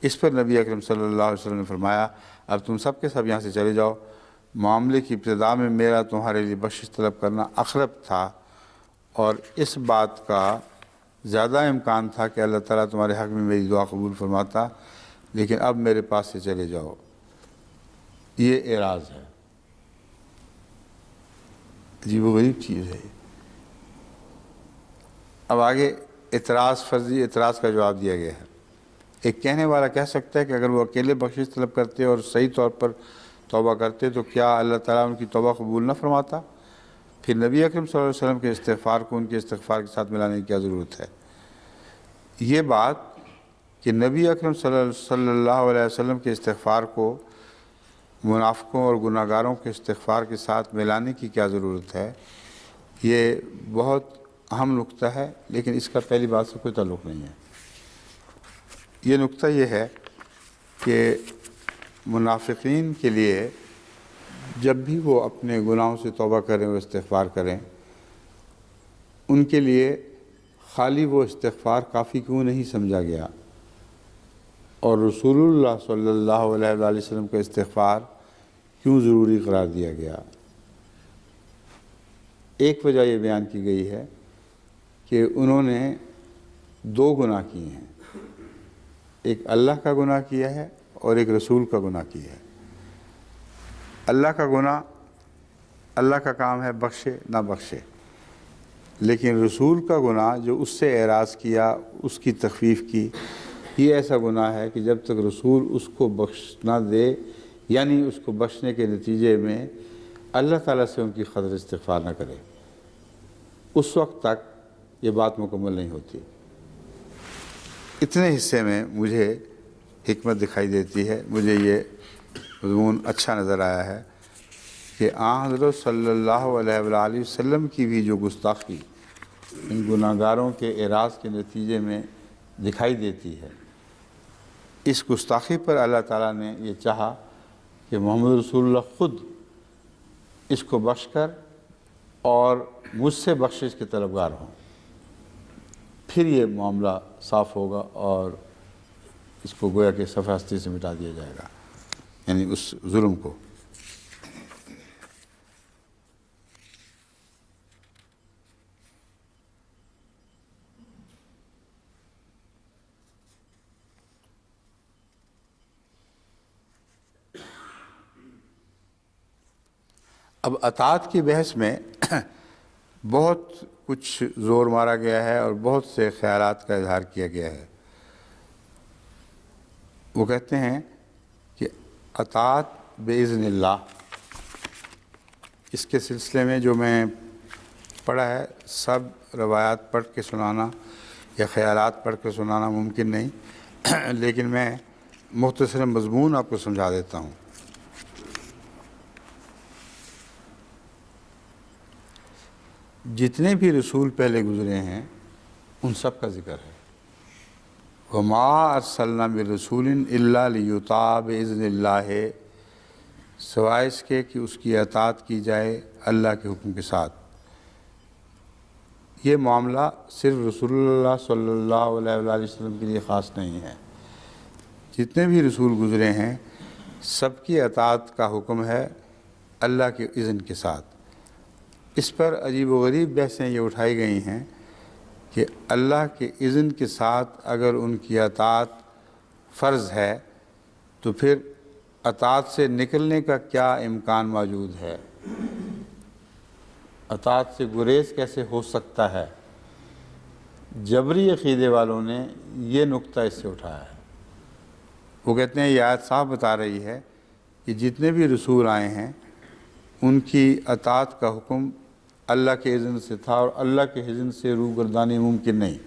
اس پر نبی اکرم صلی اللہ علیہ وسلم نے فرمایا اب تم سب کے سب یہاں سے چلے جاؤ۔ معاملے کی ابتدا میں میرا تمہارے لیے بخشش طلب کرنا اقرب تھا اور اس بات کا زیادہ امکان تھا کہ اللہ تعالیٰ تمہارے حق میں میری دعا قبول فرماتا، لیکن اب میرے پاس سے چلے جاؤ۔ یہ اعراض ہے، عجیب و غریب چیز ہے۔ اب آگے اعتراض، فرضی اعتراض کا جواب دیا گیا ہے۔ ایک کہنے والا کہہ سکتا ہے کہ اگر وہ اکیلے بخشش طلب کرتے اور صحیح طور پر توبہ کرتے تو کیا اللہ تعالیٰ ان کی توبہ قبول نہ فرماتا؟ پھر نبی اکرم صلی اللہ علیہ وسلم کے استغفار کو ان کے استغفار کے ساتھ ملانے کی کیا ضرورت ہے؟ یہ بات کہ نبی اکرم صلی اللہ علیہ وسلم کے استغفار کو منافقوں اور گناہ گاروں کے استغفار کے ساتھ ملانے کی کیا ضرورت ہے، یہ بہت اہم نقطہ ہے، لیکن اس کا پہلی بات سے کوئی تعلق نہیں ہے۔ یہ نقطہ یہ ہے کہ منافقین کے لیے جب بھی وہ اپنے گناہوں سے توبہ کریں اور استغفار کریں، ان کے لیے خالی وہ استغفار کافی کیوں نہیں سمجھا گیا اور رسول اللہ صلی اللہ علیہ وآلہ وسلم کا استغفار کیوں ضروری قرار دیا گیا؟ ایک وجہ یہ بیان کی گئی ہے کہ انہوں نے 2 گناہ کیے ہیں، ایک اللہ کا گناہ کیا ہے اور ایک رسول کا گناہ کیا ہے۔ اللہ کا گناہ، اللہ کا کام ہے بخشے نہ بخشے، لیکن رسول کا گناہ جو اس سے اعراض کیا، اس کی تخفیف کی، یہ ایسا گناہ ہے کہ جب تک رسول اس کو بخش نہ دے، یعنی اس کو بخشنے کے نتیجے میں اللہ تعالیٰ سے ان کی قدر استغفار نہ کرے، اس وقت تک یہ بات مکمل نہیں ہوتی۔ اتنے حصے میں مجھے حکمت دکھائی دیتی ہے، مجھے یہ مضمون اچھا نظر آیا ہے کہ حضرت صلی اللہ علیہ وآلہ وسلم کی بھی جو گستاخی ان گناہ گاروں کے اعراض کے نتیجے میں دکھائی دیتی ہے، اس گستاخی پر اللہ تعالیٰ نے یہ چاہا کہ محمد رسول اللہ خود اس کو بخش کر اور مجھ سے بخشش کے طلبگار ہوں، پھر یہ معاملہ صاف ہوگا اور اس کو گویا کہ صفحہ ہستی سے مٹا دیا جائے گا، یعنی اس ظلم کو۔ اب اطاعت کی بحث میں بہت کچھ زور مارا گیا ہے اور بہت سے خیالات کا اظہار کیا گیا ہے۔ وہ کہتے ہیں کہ اطاعت باذن اللہ، اس کے سلسلے میں جو میں پڑھا ہے، سب روایات پڑھ کے سنانا یا خیالات پڑھ کے سنانا ممکن نہیں، لیکن میں مختصر مضمون آپ کو سمجھا دیتا ہوں۔ جتنے بھی رسول پہلے گزرے ہیں ان سب کا ذکر ہے۔ وَمَا أَرْسَلْنَا بِرَسُولٍ إِلَّا لِيُطَاعَ بِإِذْنِ اللَّهِ، سوائے اس کے کہ اس کی اطاعت کی جائے اللہ کے حکم کے ساتھ۔ یہ معاملہ صرف رسول اللہ صلی اللہ علیہ وآلہ وسلم کے لیے خاص نہیں ہے، جتنے بھی رسول گزرے ہیں سب کی اطاعت کا حکم ہے اللہ کے اذن کے ساتھ۔ اس پر عجیب و غریب بحثیں یہ اٹھائی گئی ہیں کہ اللہ کے اذن کے ساتھ اگر ان کی اطاعت فرض ہے تو پھر اطاعت سے نکلنے کا کیا امکان موجود ہے؟ اطاعت سے گریز کیسے ہو سکتا ہے؟ جبری عقیدے والوں نے یہ نقطہ اس سے اٹھایا ہے۔ وہ کہتے ہیں یہ آیت صاحب بتا رہی ہے کہ جتنے بھی رسول آئے ہیں ان کی اطاعت کا حکم اللہ کے اذن سے تھا اور اللہ کے اذن سے روگردانی ممکن نہیں،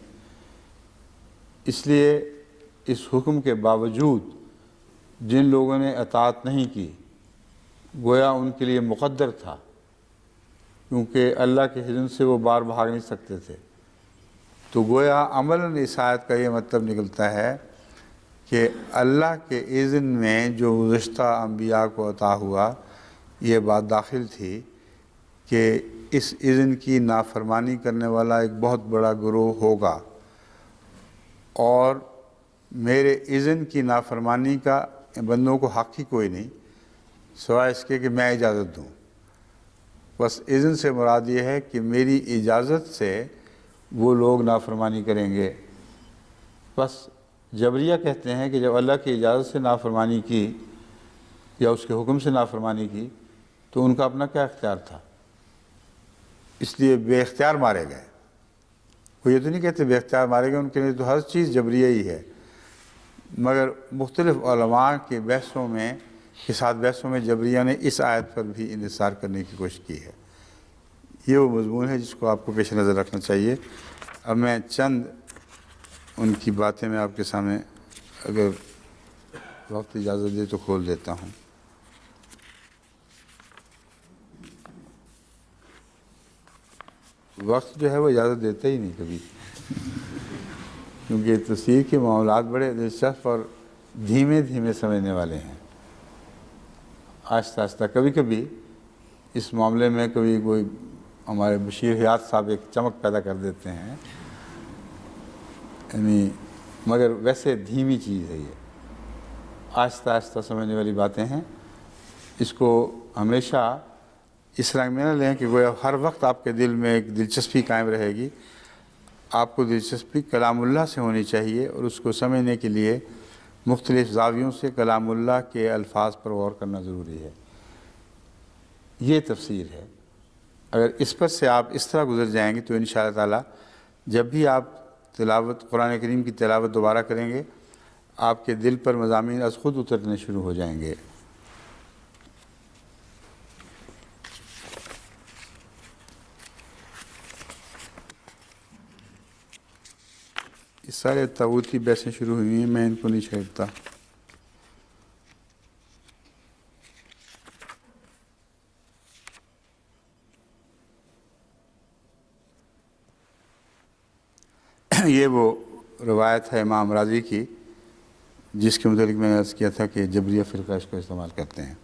اس لیے اس حکم کے باوجود جن لوگوں نے اطاعت نہیں کی گویا ان کے لیے مقدر تھا، کیونکہ اللہ کے اذن سے وہ بار بھاگ نہیں سکتے تھے۔ تو گویا عملاً اس آیت کا یہ مطلب نکلتا ہے کہ اللہ کے اذن میں جو گزشتہ انبیاء کو عطا ہوا یہ بات داخل تھی کہ اس اذن کی نافرمانی کرنے والا ایک بہت بڑا گروہ ہوگا، اور میرے اذن کی نافرمانی کا بندوں کو حق ہی کوئی نہیں سوائے اس کے کہ میں اجازت دوں۔ بس اذن سے مراد یہ ہے کہ میری اجازت سے وہ لوگ نافرمانی کریں گے۔ بس جبریہ کہتے ہیں کہ جب اللہ کی اجازت سے نافرمانی کی یا اس کے حکم سے نافرمانی کی تو ان کا اپنا کیا اختیار تھا، اس لیے بے اختیار مارے گئے۔ وہ یہ تو نہیں کہتے بے اختیار مارے گئے، ان کے لیے تو ہر چیز جبریہ ہی ہے، مگر مختلف علماء کے بحثوں میں جبریہ نے اس آیت پر بھی انحصار کرنے کی کوشش کی ہے۔ یہ وہ مضمون ہے جس کو آپ کو پیش نظر رکھنا چاہیے۔ اب میں چند ان کی باتیں میں آپ کے سامنے اگر وقت اجازت دے تو کھول دیتا ہوں۔ وقت جو ہے وہ اجازت دیتا ہی نہیں کبھی، کیونکہ تفسیر کے معاملات بڑے دلچسپ اور دھیمے دھیمے سمجھنے والے ہیں، آہستہ آہستہ۔ کبھی کبھی اس معاملے میں کوئی ہمارے بشیر حیات صاحب ایک چمک پیدا کر دیتے ہیں، یعنی مگر ویسے دھیمی چیز ہے، یہ آہستہ آہستہ سمجھنے والی باتیں ہیں۔ اس کو ہمیشہ اس رنگ میں نہ لیں کہ گویا ہر وقت آپ کے دل میں ایک دلچسپی قائم رہے گی۔ آپ کو دلچسپی کلام اللہ سے ہونی چاہیے اور اس کو سمجھنے کے لیے مختلف زاویوں سے کلام اللہ کے الفاظ پر غور کرنا ضروری ہے۔ یہ تفسیر ہے۔ اگر اس پر سے آپ اس طرح گزر جائیں گے تو انشاءاللہ تعالی جب بھی آپ قرآن کریم کی تلاوت دوبارہ کریں گے آپ کے دل پر مضامین از خود اترنے شروع ہو جائیں گے۔ اس سارے طاغوتی بحثیں شروع ہوئی ہیں، میں ان کو نہیں چھیڑتا۔ یہ وہ روایت ہے امام راضی کی جس کے متعلق میں نے عرض کیا تھا کہ جبریہ فرقہ اس کو استعمال کرتے ہیں۔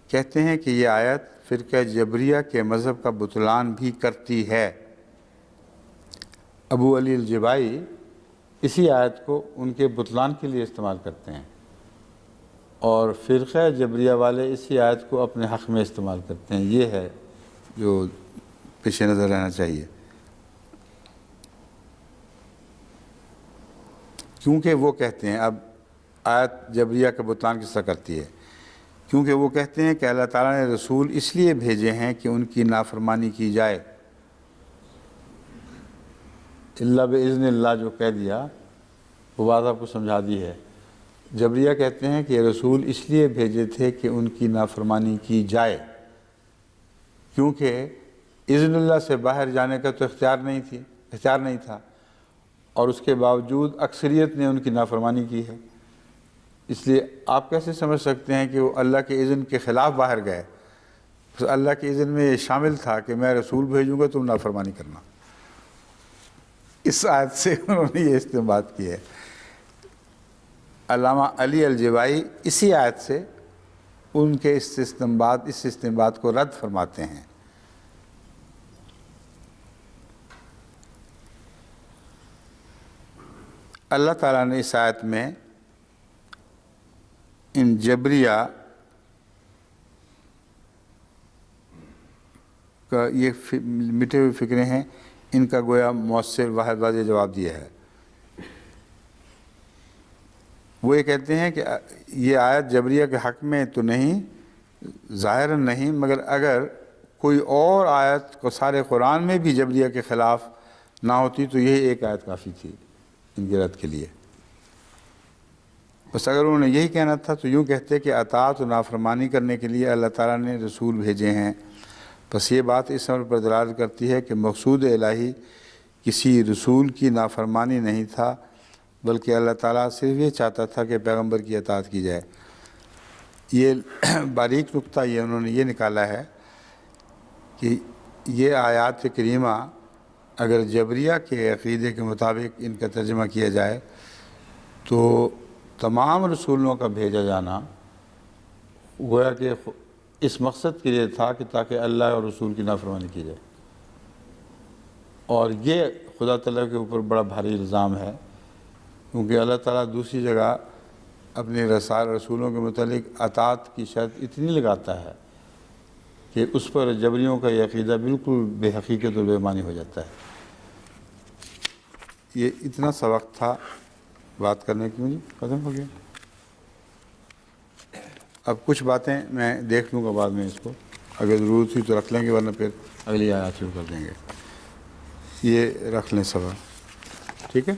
کہتے ہیں کہ یہ آیت فرقہ جبریہ کے مذہب کا بطلان بھی کرتی ہے۔ ابو علی الجبائی اسی آیت کو ان کے بطلان کے لیے استعمال کرتے ہیں، اور فرقہ جبریہ والے اسی آیت کو اپنے حق میں استعمال کرتے ہیں۔ یہ ہے جو پیش نظر رہنا چاہیے، کیونکہ وہ کہتے ہیں اب آیت جبریہ کا بطلان کس طرح کرتی ہے، کیونکہ وہ کہتے ہیں کہ اللہ تعالیٰ نے رسول اس لیے بھیجے ہیں کہ ان کی نافرمانی کی جائے۔ اللہ بِإِذْنِ اللہ جو کہہ دیا وہ بات آپ کو سمجھا دی ہے۔ جبریہ کہتے ہیں کہ یہ رسول اس لیے بھیجے تھے کہ ان کی نافرمانی کی جائے، کیونکہ اذن اللہ سے باہر جانے کا تو اختیار نہیں تھا، اور اس کے باوجود اکثریت نے ان کی نافرمانی کی ہے۔ اس لیے آپ کیسے سمجھ سکتے ہیں کہ وہ اللہ کے اذن کے خلاف باہر گئے؟ بس اللہ کے اذن میں یہ شامل تھا کہ میں رسول بھیجوں گا تم نافرمانی کرنا۔ اس آیت سے انہوں نے یہ استنباط کی ہے۔ علامہ علی الجوائی اسی آیت سے ان کے اس استنباط کو رد فرماتے ہیں۔ اللہ تعالیٰ نے اس آیت میں ان جبریہ کا یہ مٹے ہوئے فکریں ہیں، ان کا گویا مؤثر واضح جواب دیا ہے۔ وہ یہ کہتے ہیں کہ یہ آیت جبریہ کے حق میں تو نہیں، ظاہراً نہیں، مگر اگر کوئی اور آیت کو سارے قرآن میں بھی جبریہ کے خلاف نہ ہوتی تو یہی ایک آیت کافی تھی ان کی رد کے لیے۔ بس اگر انہوں نے یہی کہنا تھا تو یوں کہتے کہ اطاعت و نافرمانی کرنے کے لیے اللہ تعالیٰ نے رسول بھیجے ہیں۔ بس یہ بات اس عمل پر دلالت کرتی ہے کہ مقصود الہی کسی رسول کی نافرمانی نہیں تھا، بلکہ اللہ تعالیٰ صرف یہ چاہتا تھا کہ پیغمبر کی اطاعت کی جائے۔ یہ باریک نقطہ یہ انہوں نے یہ نکالا ہے کہ یہ آیات کریمہ اگر جبریہ کے عقیدے کے مطابق ان کا ترجمہ کیا جائے تو تمام رسولوں کا بھیجا جانا گویا کہ اس مقصد کے لیے تھا کہ تاکہ اللہ اور رسول کی نافرمانی کی جائے، اور یہ خدا تعالیٰ کے اوپر بڑا بھاری الزام ہے، کیونکہ اللہ تعالیٰ دوسری جگہ اپنے رسولوں کے متعلق اطاعت کی شرط اتنی لگاتا ہے کہ اس پر جبریوں کا یہ عقیدہ بالکل بے حقیقت اور بے معنی ہو جاتا ہے۔ یہ اتنا سا وقت تھا بات کرنے کی، مجھے ختم ہو گیا۔ اب کچھ باتیں میں دیکھ لوں گا بعد میں، اس کو اگر ضرورت ہوئی تو رکھ لیں گے، ورنہ پھر اگلی آیات شروع کر دیں گے۔ یہ رکھ لیں سوال، ٹھیک ہے؟